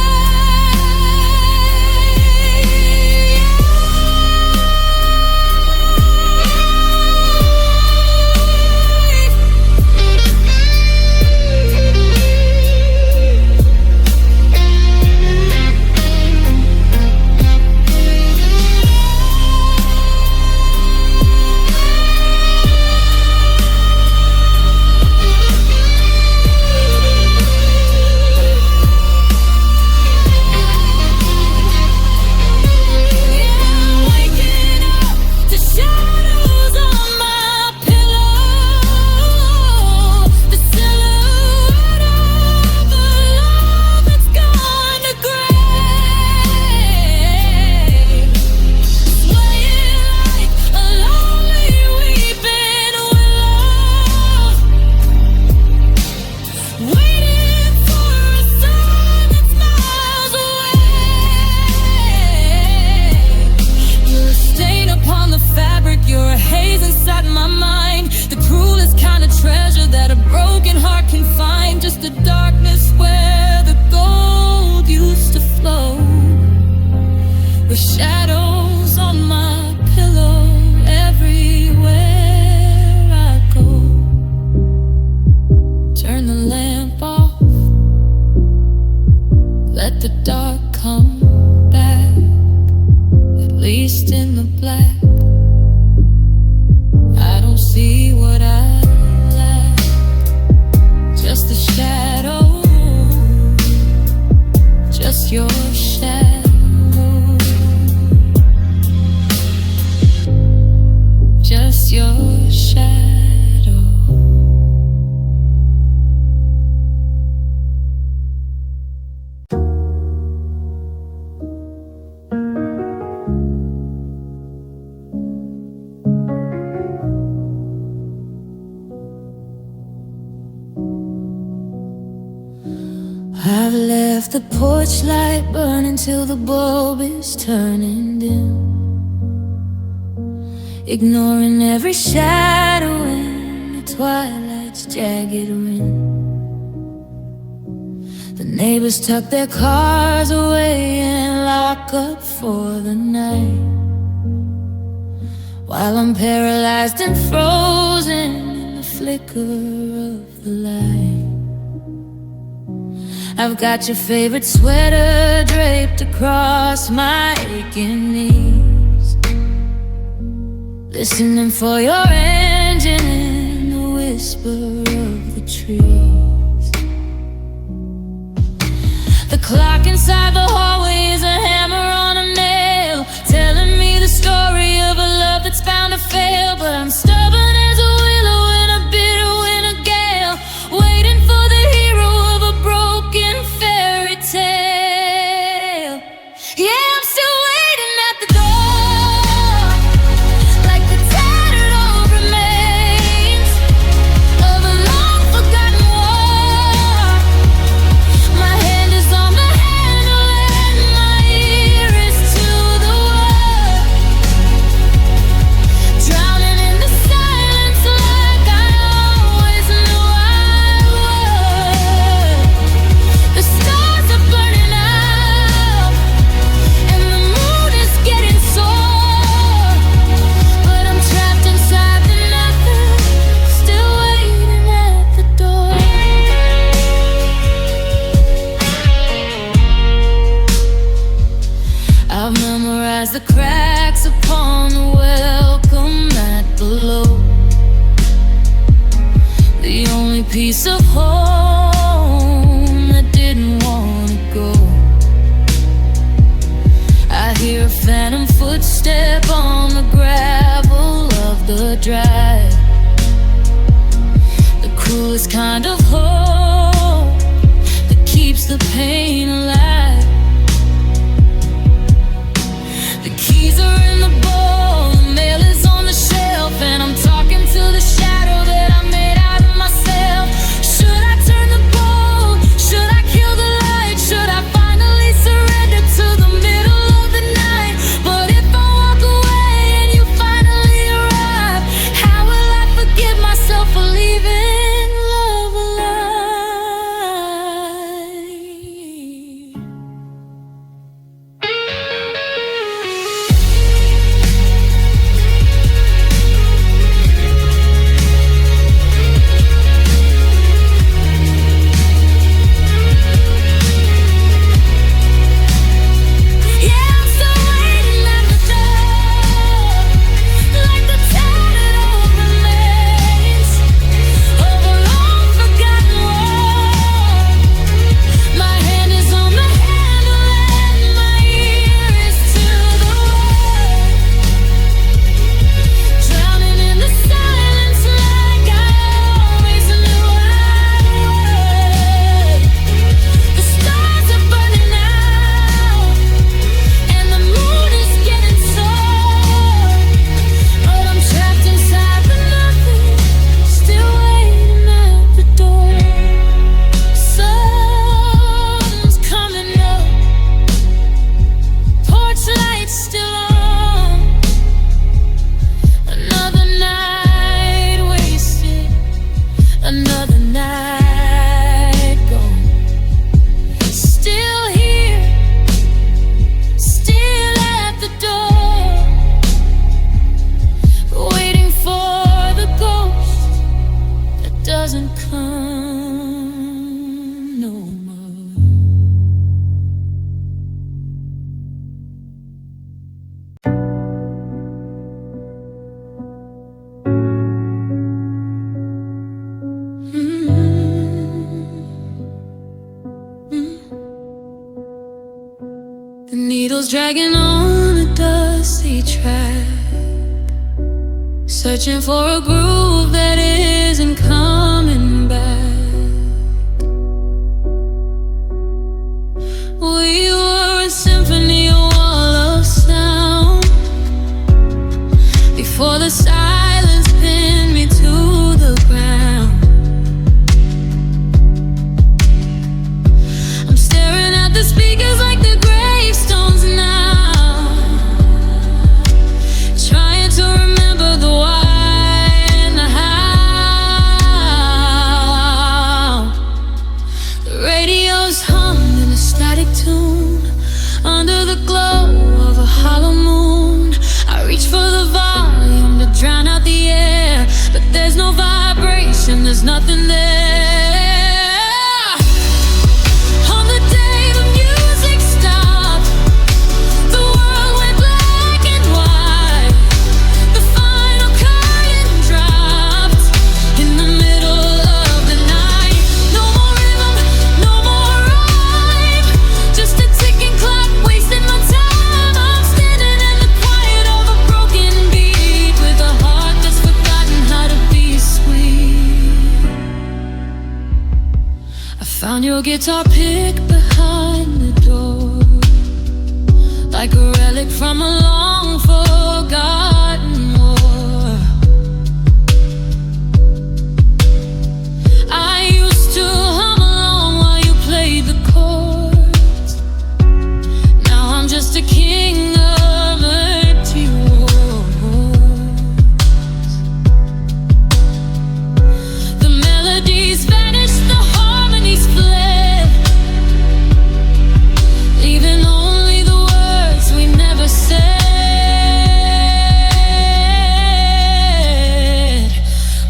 I've left the porch light burning till the bulb is turning dim, ignoring every shadow in the twilight's jagged rim. The neighbors tuck their cars away and lock up for the night, while I'm paralyzed and frozen in the flicker of the light. I've got your favorite sweater draped across my aching knees, listening for your engine in the whisper of the trees. The clock inside the hallway is a hammer on a nail, telling me the story of a love that's bound to fail. But I'm stubborn as a willow in a bitter winter gale, waiting for the hero of a broken fairy tale. Yeah, I'm still waiting at the door, like the tattered old remains of a long forgotten war. My hand is on the handle and my ear is to the word, drowning in the silence like I always knew I would. The stars are burning out and the moon is getting sore, but I'm trapped inside the nothing, still waiting at the door. I've memorized the cracks upon the welcome mat below, the only piece of home that didn't wanna go. I hear a phantom footstep on the gravel of the drive, the cruelest kind of hope that keeps the pain alive. The keys are in the bowl, the mail is on the shelf, and I'm talking to the shadow that I made out of myself. Should I turn the bolt? Should I kill the light? Should I finally surrender to the middle of the night? But if I walk away and you finally arrive, how will I forgive myself for leaving love alive? Yeah, I'm still waiting at the door, like the tattered old remains of a long forgotten war. My hand is on the handle and my ear is to the word, drowning in the silence like I always knew I would. The stars are burning out and the moon is getting sore, but I'm trapped inside the nothing, still waiting at the door. Sun's coming up, porch lights still on. Another night wasted, another night gone. Still here, still at the door, waiting for the ghost that doesn't come no more. The needle's dragging on a dusty track, searching for a groove that isn't coming back. We were a symphony, a wall of sound, before the silence pinned me to the ground. static tune. Under the glow of a hollow moon, I reach for the volume to drown out the air, but there's no vibration, there's nothing there. On the day the music stopped, the world went black and white. The final curtain dropped in the middle of the night. No more rhythm, no more rhyme, just a ticking clock wasting my time. I'm standing in the quiet of a broken beat, with a heart that's forgotten how to be sweet. I found your guitar pick behind the door, like a relic from a long forgotten war. I used to hum along while you played the chords. Now I'm just a king of empty words. The melodies vanished, the harmonies fled, leaving only the words we never said.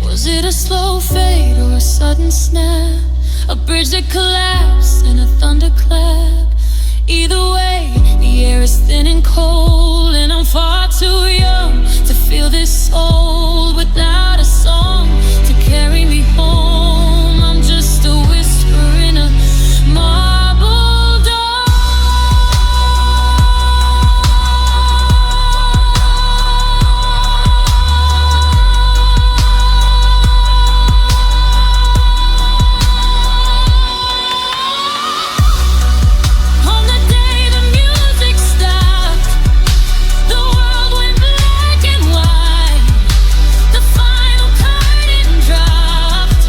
Was it a slow fade or a sudden snap? A bridge that collapsed in a thunderclap? Either way, the air is thin and cold, and I'm far too young to feel this old. Without a song to carry me home, I'm just a whisper in a marble dome. On the day the music stopped, the world went black and white. The final curtain dropped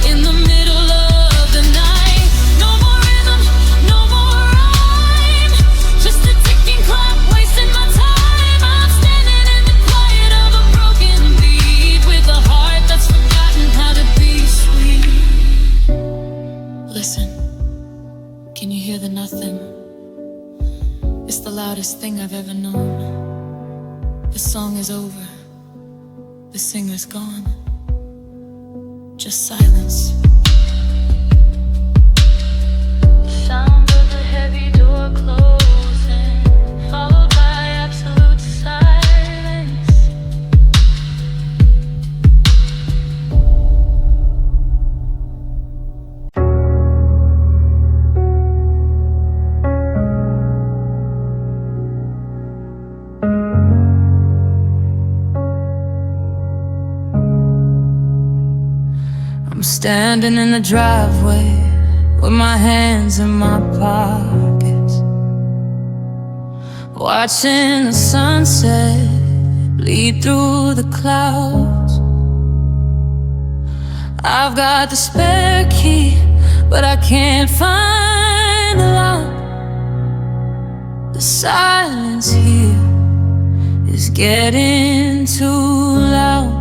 in the middle of the night. No more rhythm, no more rhyme, just a ticking clock wasting my time. I'm standing in the quiet of a broken beat, with a heart that's forgotten how to be sweet. Listen, can you hear the nothing? It's the loudest thing I've ever known. The song is over, the singer's gone, just silence. Sound of the heavy door closing, followed by absolute silence. I'm standing in the driveway with my hands in my pockets, watching the sunset bleed through the clouds. I've got the spare key, but I can't find the lock. The silence here is getting too loud.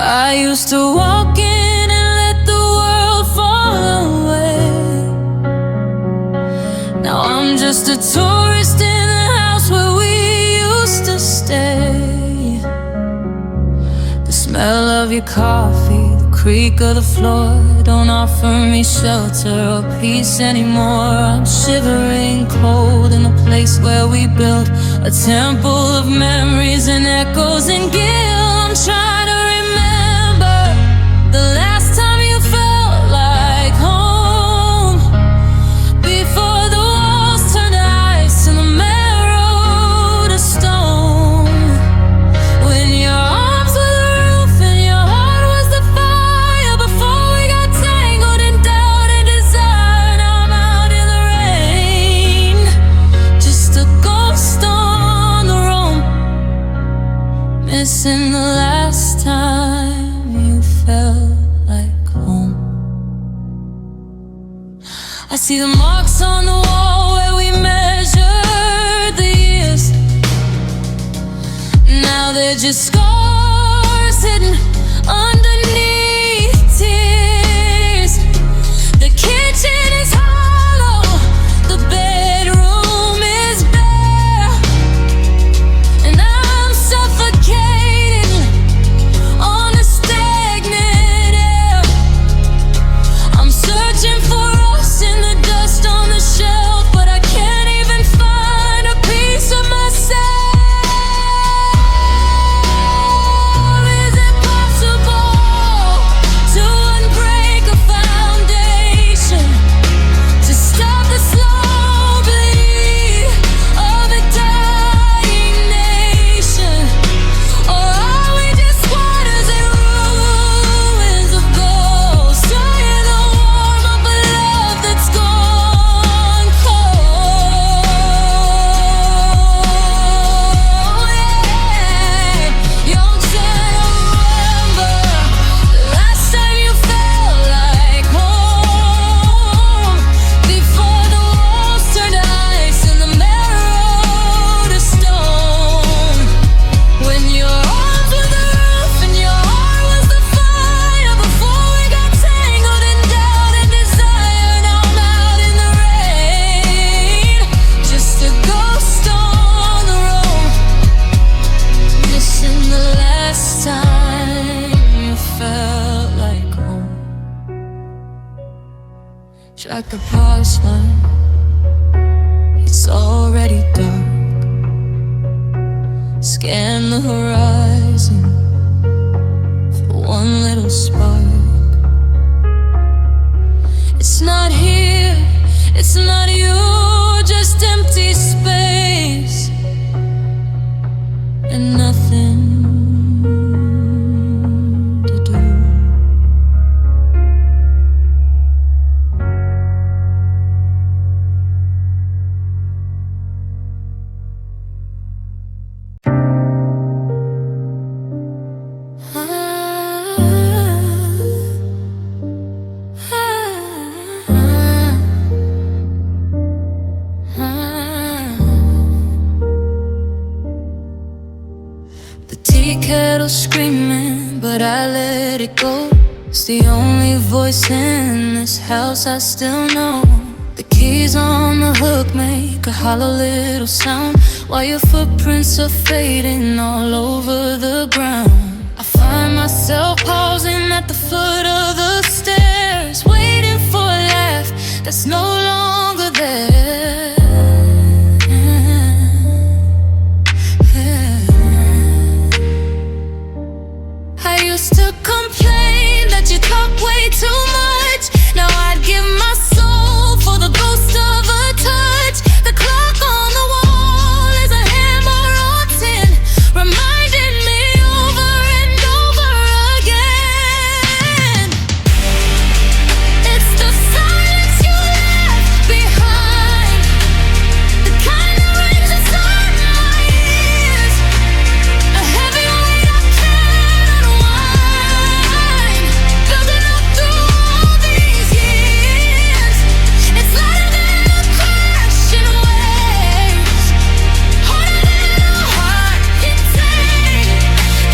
I used to walk in and let the world fall away. Now I'm just a tourist in the house where we used to stay. The smell of your coffee, the creak of the floor don't offer me shelter or peace anymore. I'm shivering cold in the place where we built a temple of memories and echoes and guilt. I'm trying to remember the last time you felt like home, before the walls turned to ice and the marrow to stone. When your arms were the roof and your heart was the fire, before we got tangled in doubt and desire. Now I'm out in the rain, just a ghost on the roam, missing the last time you felt like home. I see the marks on the wall where we measured the years. Now they're just scars hidden underneath tears. The kitchen is hot Track the past line, it's already dark. Scan the horizon for one little spark. It's not here, it's not you, just empty space and nothing to do. The tea kettle screaming, but I let it go. It's the only voice in this house I still know. The keys on the hook make a hollow little sound, while your footprints are fading all over the ground. I find myself pausing at the foot of the stairs, waiting for a laugh that's no longer there. I used to complain that you talk way too much. Now I'd give my soul for the ghost of a touch. The clock on the wall is a hammer on 10, reminding me over and over again. It's the silence you left behind, the kind that rings inside my ears, a heavy weight I can't unwind, building up through all these years. It's louder than a crashing waves, harder than a heart can take.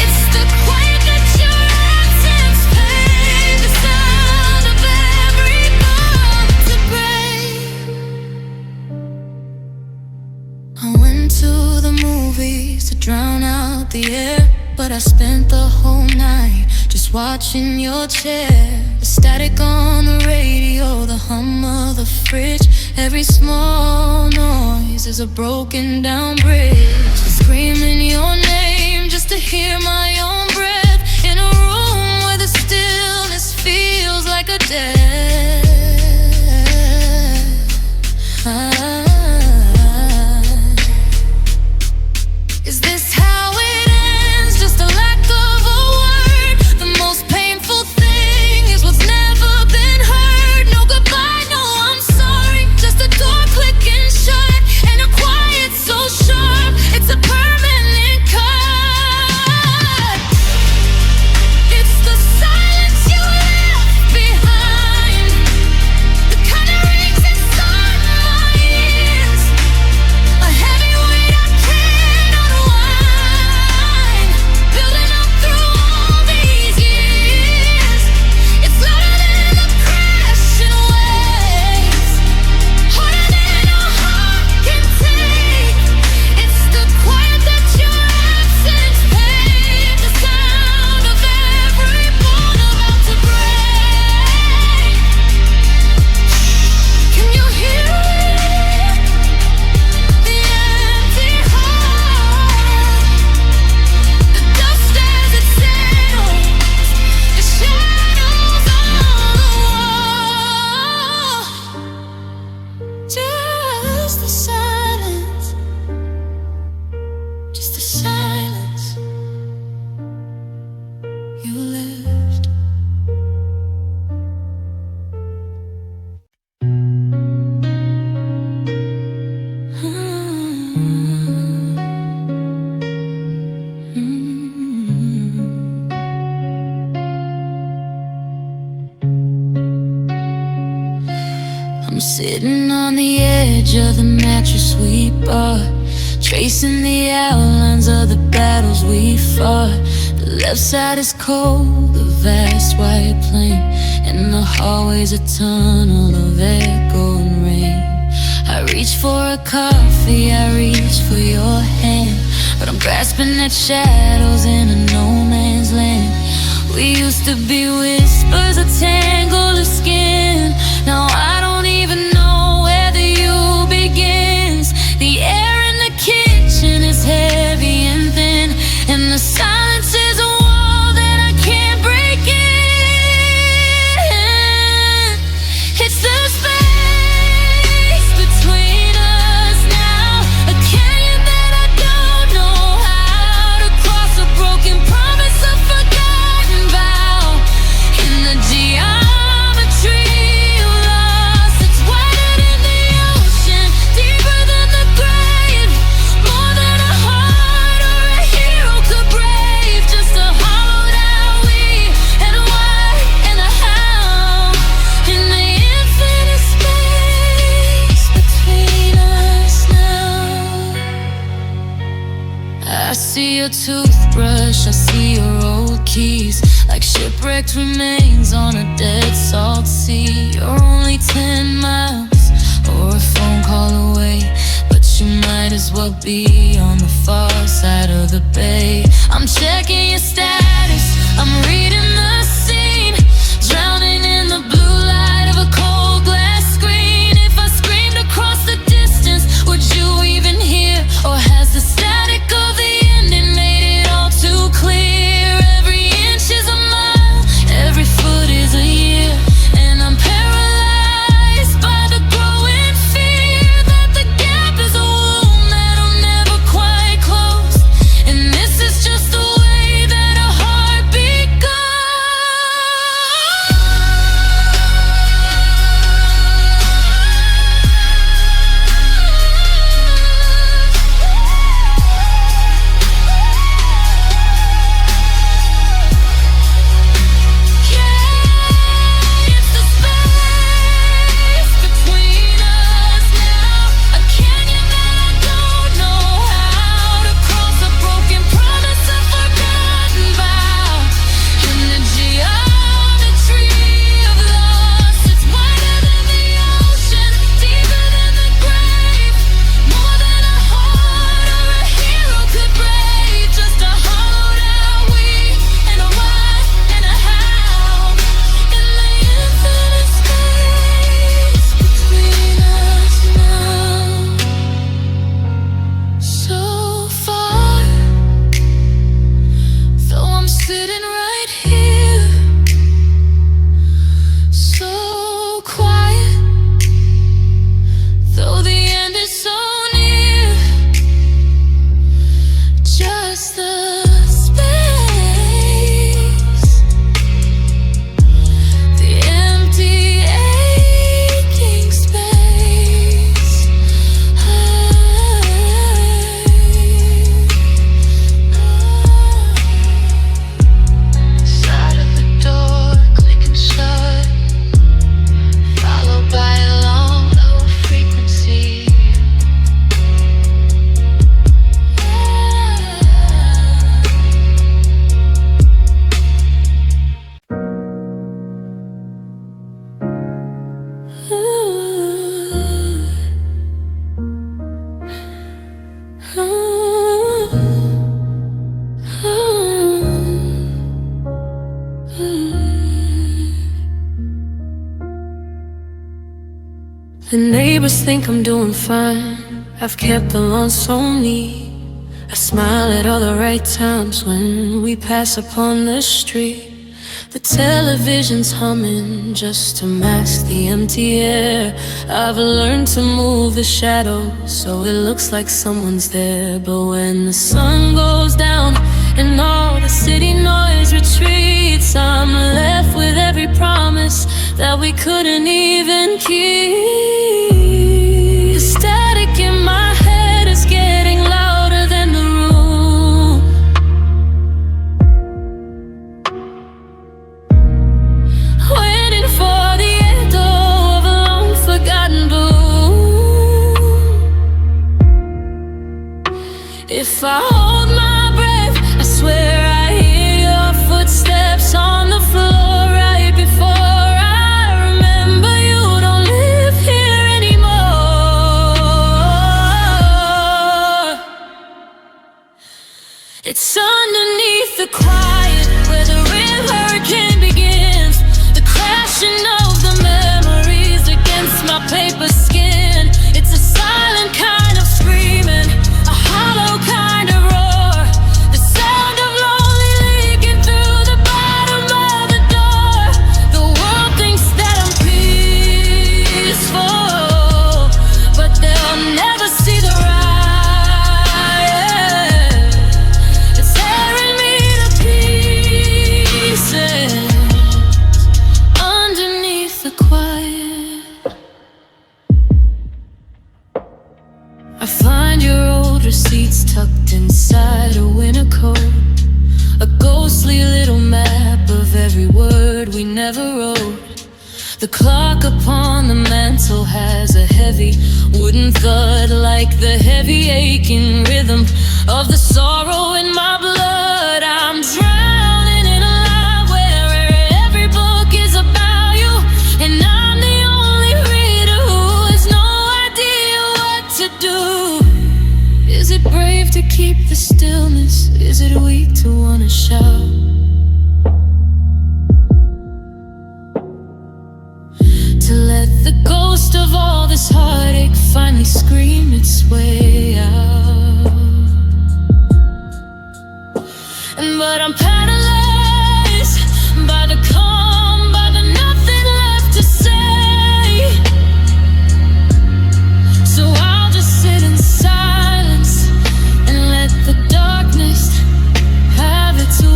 It's the quiet that your absence paid, the sound of every bone to break. I went to the movies to drown out the air, but I spent the whole night just watching your chair. The static on the radio, the hum of the fridge, every small noise is a broken down bridge. Screaming your name just to hear my own breath, in a room where the stillness feels like a death. Is this how it ends? Just a lack of a word. The most painful thing is what's never been heard. No goodbye, no I'm sorry, just a door clicking shut, and a quiet so sharp, it's a permanent cut. It's the silence you left behind, the kind that rings inside my ears, a heavy weight I can't unwind, building up through all these years. It's louder than the crashing waves, harder than a heart can take. It's the quiet that your absence paid, the sound of every bone about to break. Can you hear it? The empty heart, the dust as it settles, the shadows on the wall. Just the silence, just the silence you left. I'm sitting on the edge of the mattress we bought, tracing the outlines of the battles we fought. The left side is cold, a vast white plain, and the hallway's a tunnel of echoing rain. I reach for a coffee, I reach for your hand, but I'm grasping at shadows in a no man's land. We used to be whispers, a tangle of skin. Now I don't see your toothbrush, I see your old keys, like shipwrecked remains on a dead salt sea. You're only 10 miles or a phone call away, but you might as well be on the far side of the bay. I'm checking your status, I'm reading the scene, drowning in the blue light of a cold glass screen. If I screamed across the distance, would you even hear? Or has the static of the ending made it all too clear? Every inch is a mile, every foot is a year, and I'm paralyzed by the growing fear that the gap is a wound that'll never quite close. And this is just the way that a heartbeat goes. The neighbors think I'm doing fine, I've kept the lawn so neat. I smile at all the right times when we pass upon the street. The television's humming just to mask the empty air. I've learned to move the shadows so it looks like someone's there. But when the sun goes down and all the city noise retreats, I'm left with every promise that we couldn't even keep. The static in my head is getting louder than the room. Waiting for the echo of a long forgotten bloom. If I hold my breath, I swear I hear your footsteps on the floor right before I remember you don't live here anymore. It's underneath the quiet where the real hurricane begins, the crashing of the memories against my paper skin. It's a silent kind of screaming, a hollow kind of roar, the sound of lonely leaking through the bottom of the door. The world thinks that I'm peaceful, but they'll never see the riot. It's tearing me to pieces underneath the quiet. I find your old receipts tucked inside a winter coat, a ghostly little map of every word we never wrote. The clock upon the mantle has a heavy wooden thud, like the heavy aching rhythm of the sorrow in its way out. But I'm paralyzed by the calm, by the nothing left to say. So I'll just sit in silence and let the darkness have its way.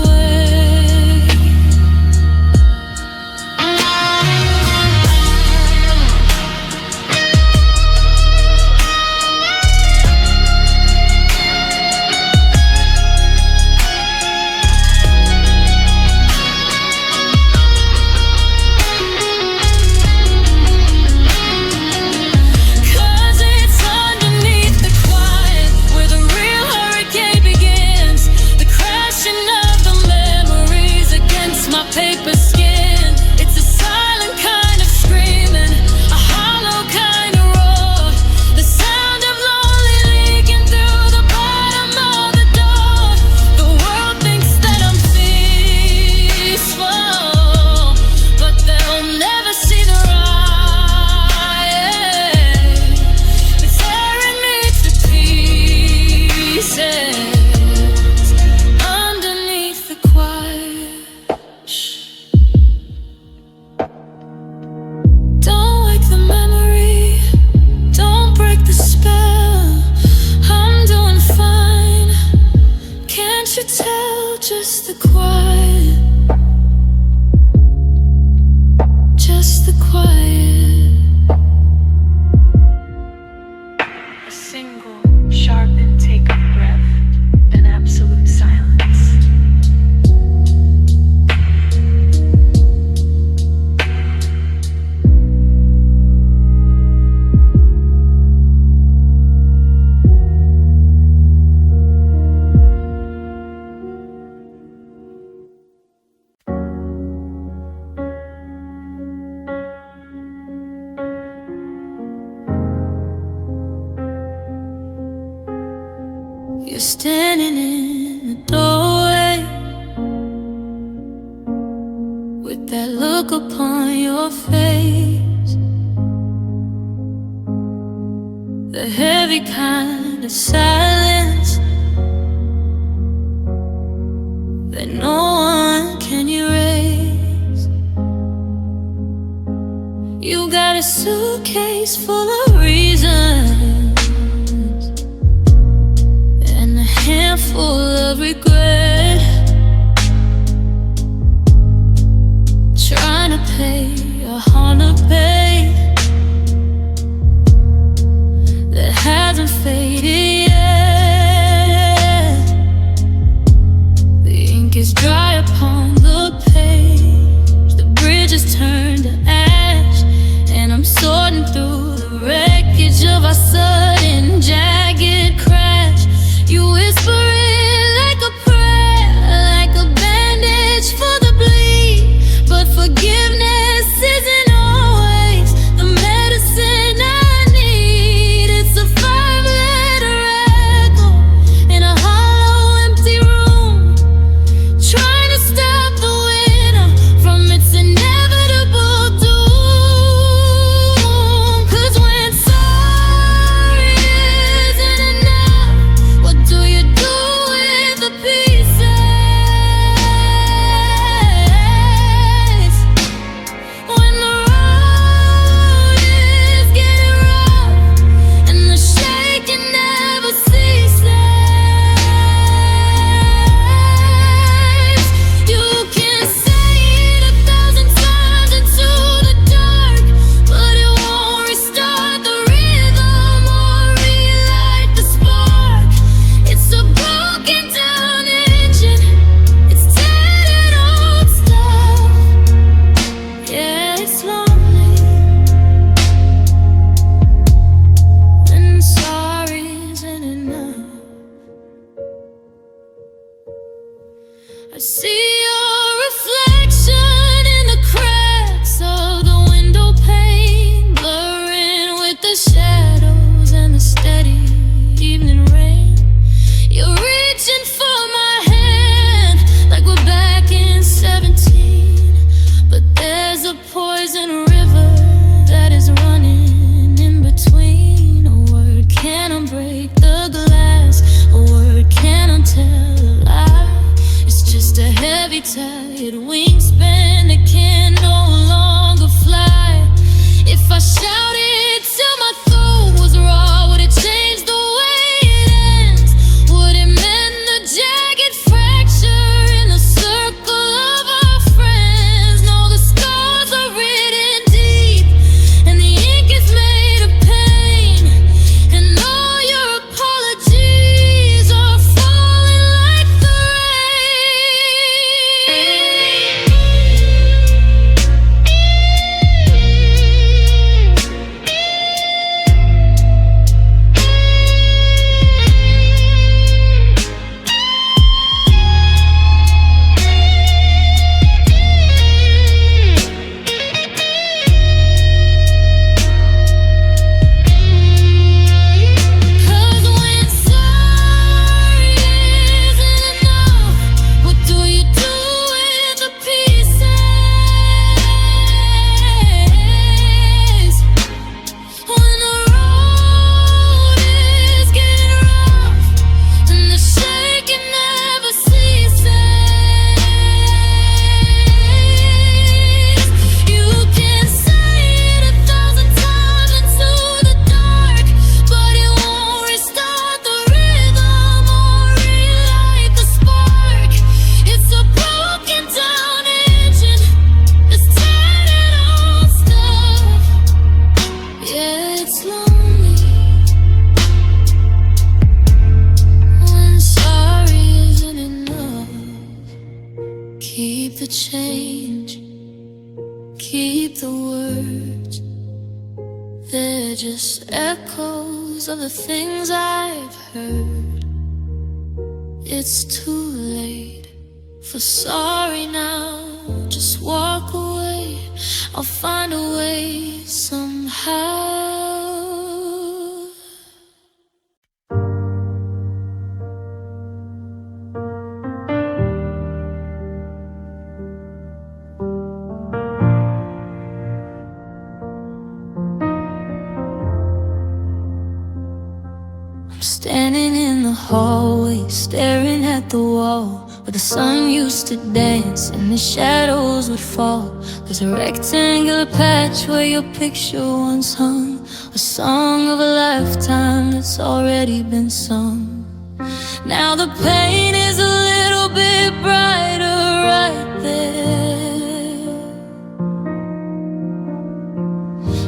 Paper skin, it's a silent kind of screaming, a hollow kind of roar, the sound of lonely leaking through the bottom of the door. The world thinks that I'm peaceful, but they'll never see the riot. It's tearing me to pieces underneath the quiet. Don't wake the memory, don't break the spell. I'm doing fine, can't you tell? Just the quiet, just the quiet. A single sharp intake of breath, then absolute silence. You're standing in the doorway with that look upon your face, the heavy kind of silence that no one can erase. You got a suitcase full of reasons, handful of regret, trying to pay a haunted pay that hasn't faded yet. The ink is dry upon the page, the bridge is turned to ash, and I'm sorting through the wreckage of our sudden jagged crash. You whisper it like a prayer, like a bandage for the bleed, but forgiveness isn't always gets lonely, when sorry isn't enough. Keep the change, keep the words. They're just echoes of the things I've heard. It's too late for sorry now. Just walk away, I'll find a way somehow. I'm standing in the hallway, staring at the wall where the sun used to dance and the shadows would fall. There's a rectangular patch where your picture once hung, a song of a lifetime that's already been sung. Now the pain is a little bit brighter right there,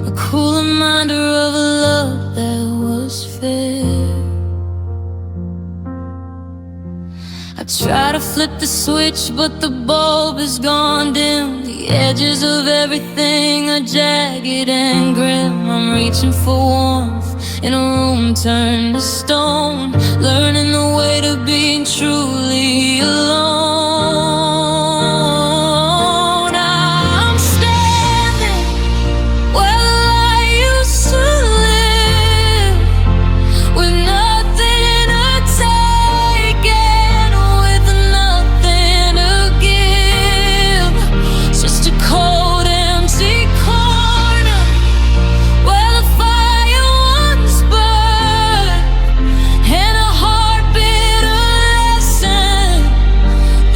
a cool reminder of a love that was fair. I try to flip the switch, but the bulb is gone dim. The edges of everything are jagged and grim. I'm reaching for warmth in a room turned to stone, learning the way to being truly alone. I'm standing where the light used to live, with nothing to take and with nothing to give. Just a cold, empty corner where the fire once burned, and a heartbeat of lesson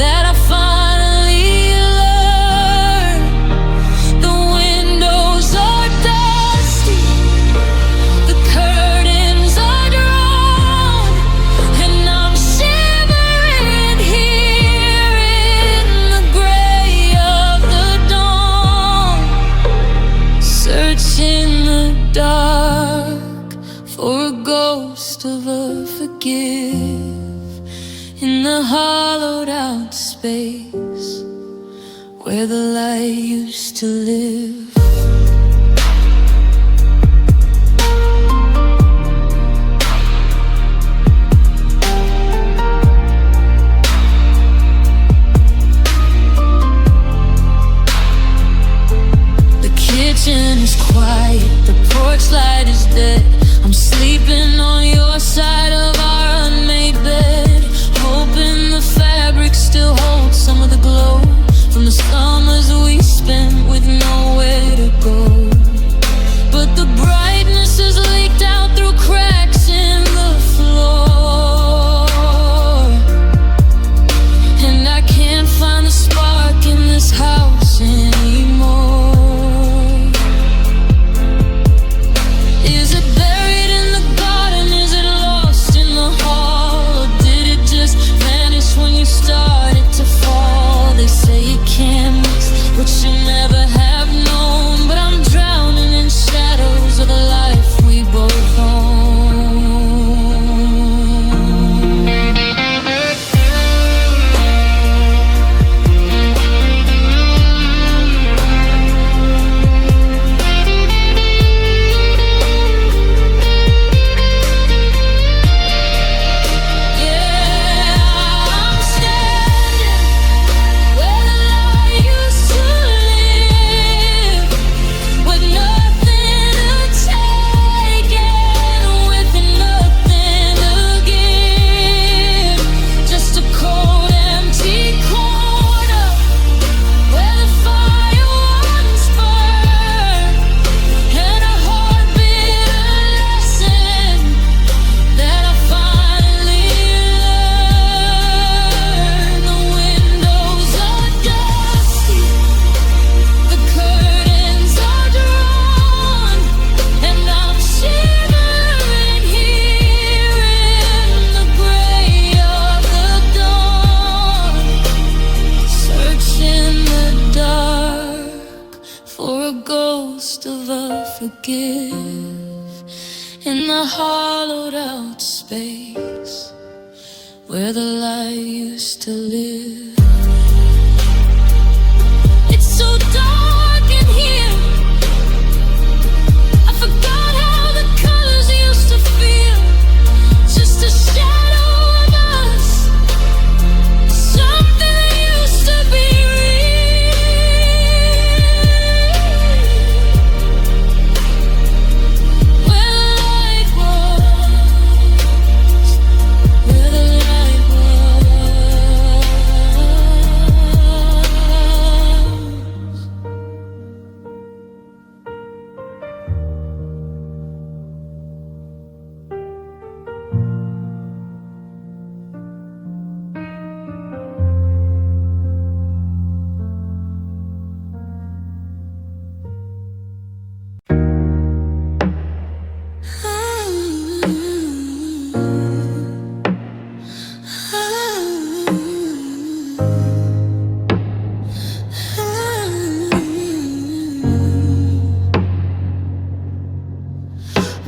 that I finally learned. The windows are dusty, the curtains are drawn, and I'm shivering here in the gray of the dawn, searching the dark for a ghost of a forgive in the hollowed out space where the light used to live. The kitchen is quiet, the porch light is dead. I'm sleeping on your side of our unmade bed, hoping the fabric still holds some of the glow from the summers we spent with nowhere to go. But the brightness is leaked out through cracks in the floor, and I can't find the spark in this house anymore. Is it better in the hollowed out space where the light used to live. It's so dark in here, I forgot how the colors used to feel. Just a shadow of us, something that used to be real. Where the light was, where the light was.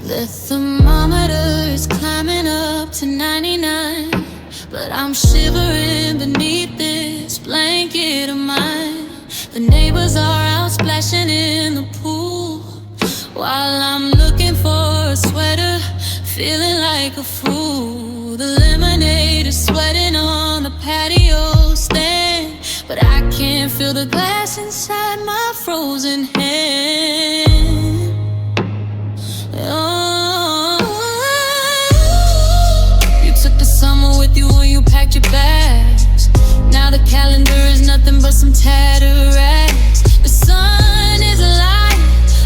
The thermometer is climbing up to 99, but I'm shivering beneath this blanket of mine. The neighbors are out splashing in the pool, while I'm looking for a sweater, feeling like a fool. The lemonade is sweating on the patio stand, but I can't feel the glass inside my frozen hand. Oh, you took the summer with you when you packed your bags. Now the calendar is nothing but some tattered rags. The sun is alive,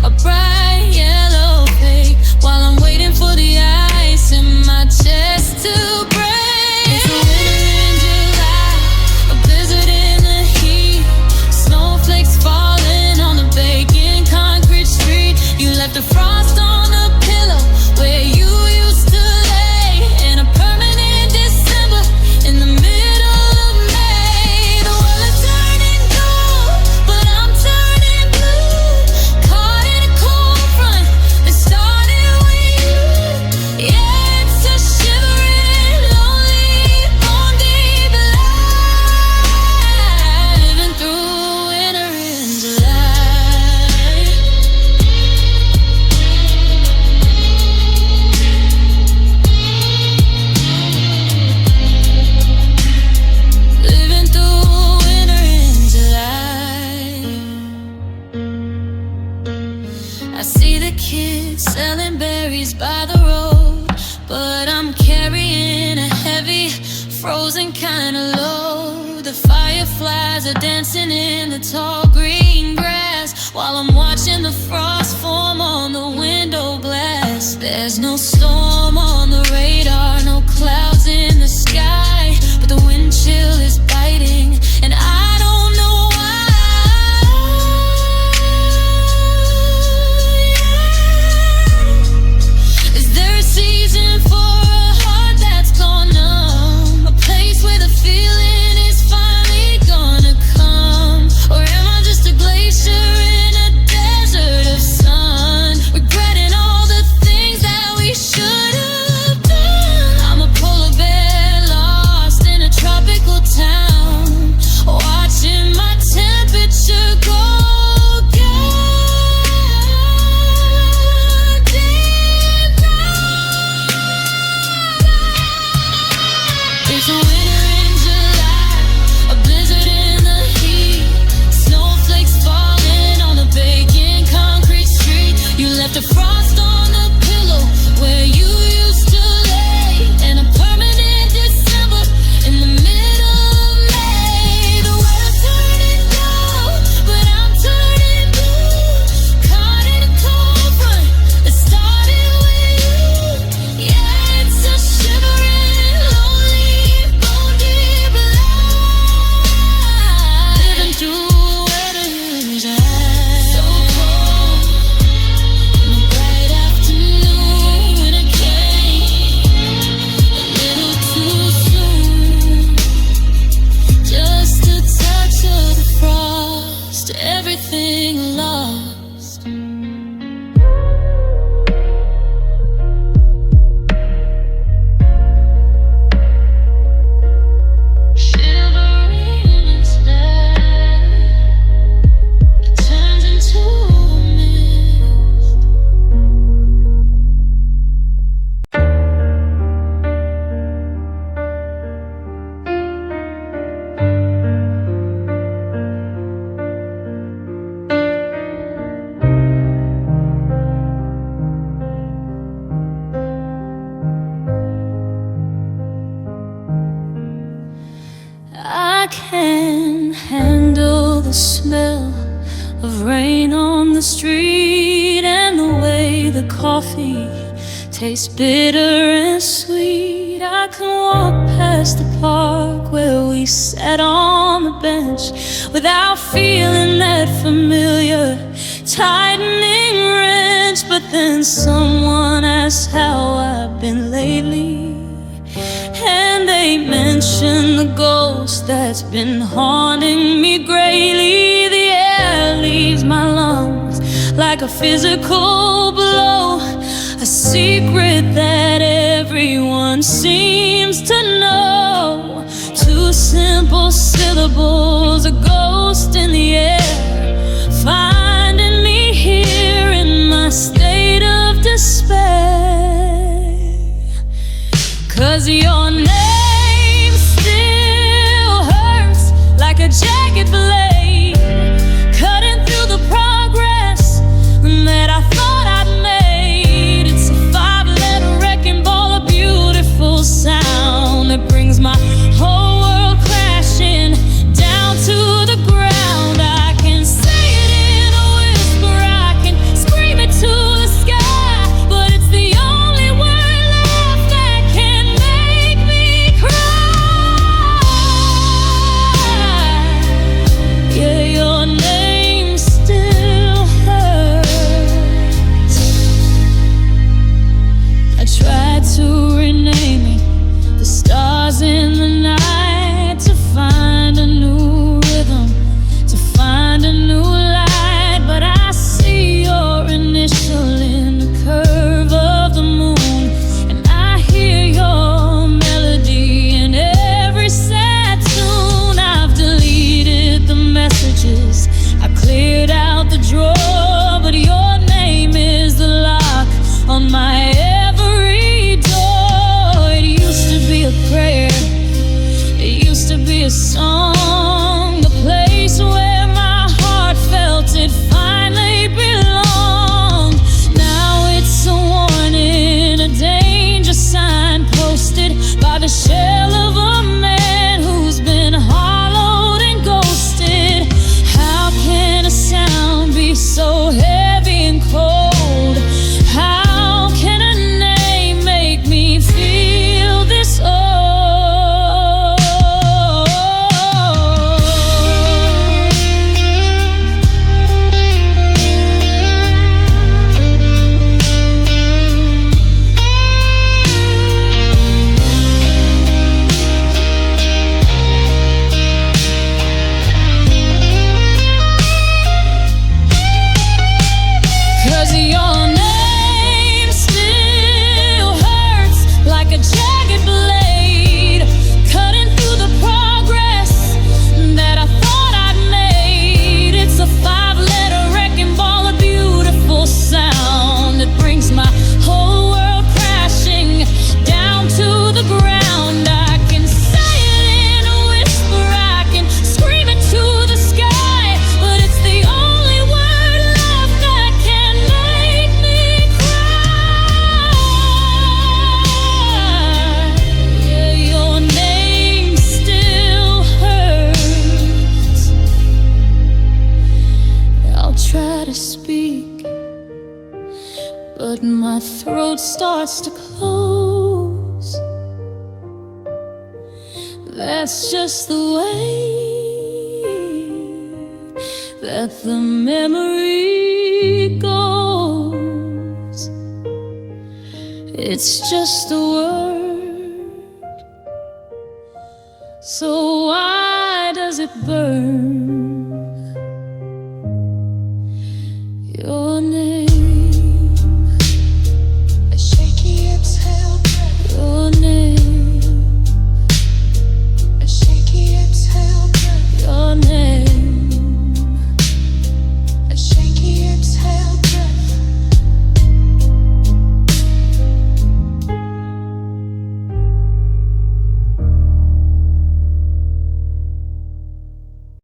a bright yellow fake, while I'm waiting for the ice in my chest to break. It's a winter in July, a blizzard in the heat, snowflakes falling on the vacant concrete street. You left the frost on the pillow where you used to lay, and a permanent December in the middle of May. The world is turning cold, but I'm turning blue, caught in a cold front that started with you. Yeah, it's a shivering, lonely, long deep life, living through winter in July. Living through winter in July. I see the kids selling berries by the road, but I'm carrying a heavy, frozen kind of load. The fireflies are dancing in the tall green grass, while I'm watching the frost form on the window glass. There's no storm on the radar, no clouds in the sky, but the wind chill is biting, and I don't know why. Is there a season for a heart that's gone numb, a place where the feeling is finally gonna come? Or am I just a glacier in a desert of sun, regretting all the things that we should coffee tastes bitter and sweet. I can walk past the park where we sat on the bench without feeling that familiar tightening wrench. But then someone asked how I've been lately, and they mentioned the ghost that's been haunting me grayly. The air leaves my lungs like a physical blow, a secret that everyone seems to know. Two simple syllables, a ghost in the air, finding me here in my state of despair. 'Cause your name still hurts like a jagged blade, cutting through the progress that I thought I'd made. It's a five-letter wrecking ball, a beautiful sound that brings my whole world crashing down to the ground. I can say it in a whisper, I can scream it to the sky, but it's the only word left that can make me cry. Yeah, your name still hurts. I tried to rename it, the stars in the night, to find a new rhythm, to find a new light. But I see your initial in the curve of the moon, and I hear your melody in every sad tune. I've deleted the messages, I cleared out the drawer, but your name is the lock on my every door. It used to be a prayer, it used to be a song, the place where my heart felt it finally belonged. Now it's a warning, a danger sign posted by the shell of a man who's been hollowed and ghosted. How can a sound be so heavy and cold? How can a name make me feel this old? 'Cause your name still hurts like a jagged blade, cutting through the progress that I thought I'd made. It's a five-letter wrecking ball, a beautiful sound that brings my whole world crashing down to the ground. I can say it in a whisper, I can scream it to the sky, but it's the only word left that can make me cry. Yeah, your name still hurts. I'll try to speak, but my throat starts to close. That's just the way that the memory goes. It's just a word, so why does it burn?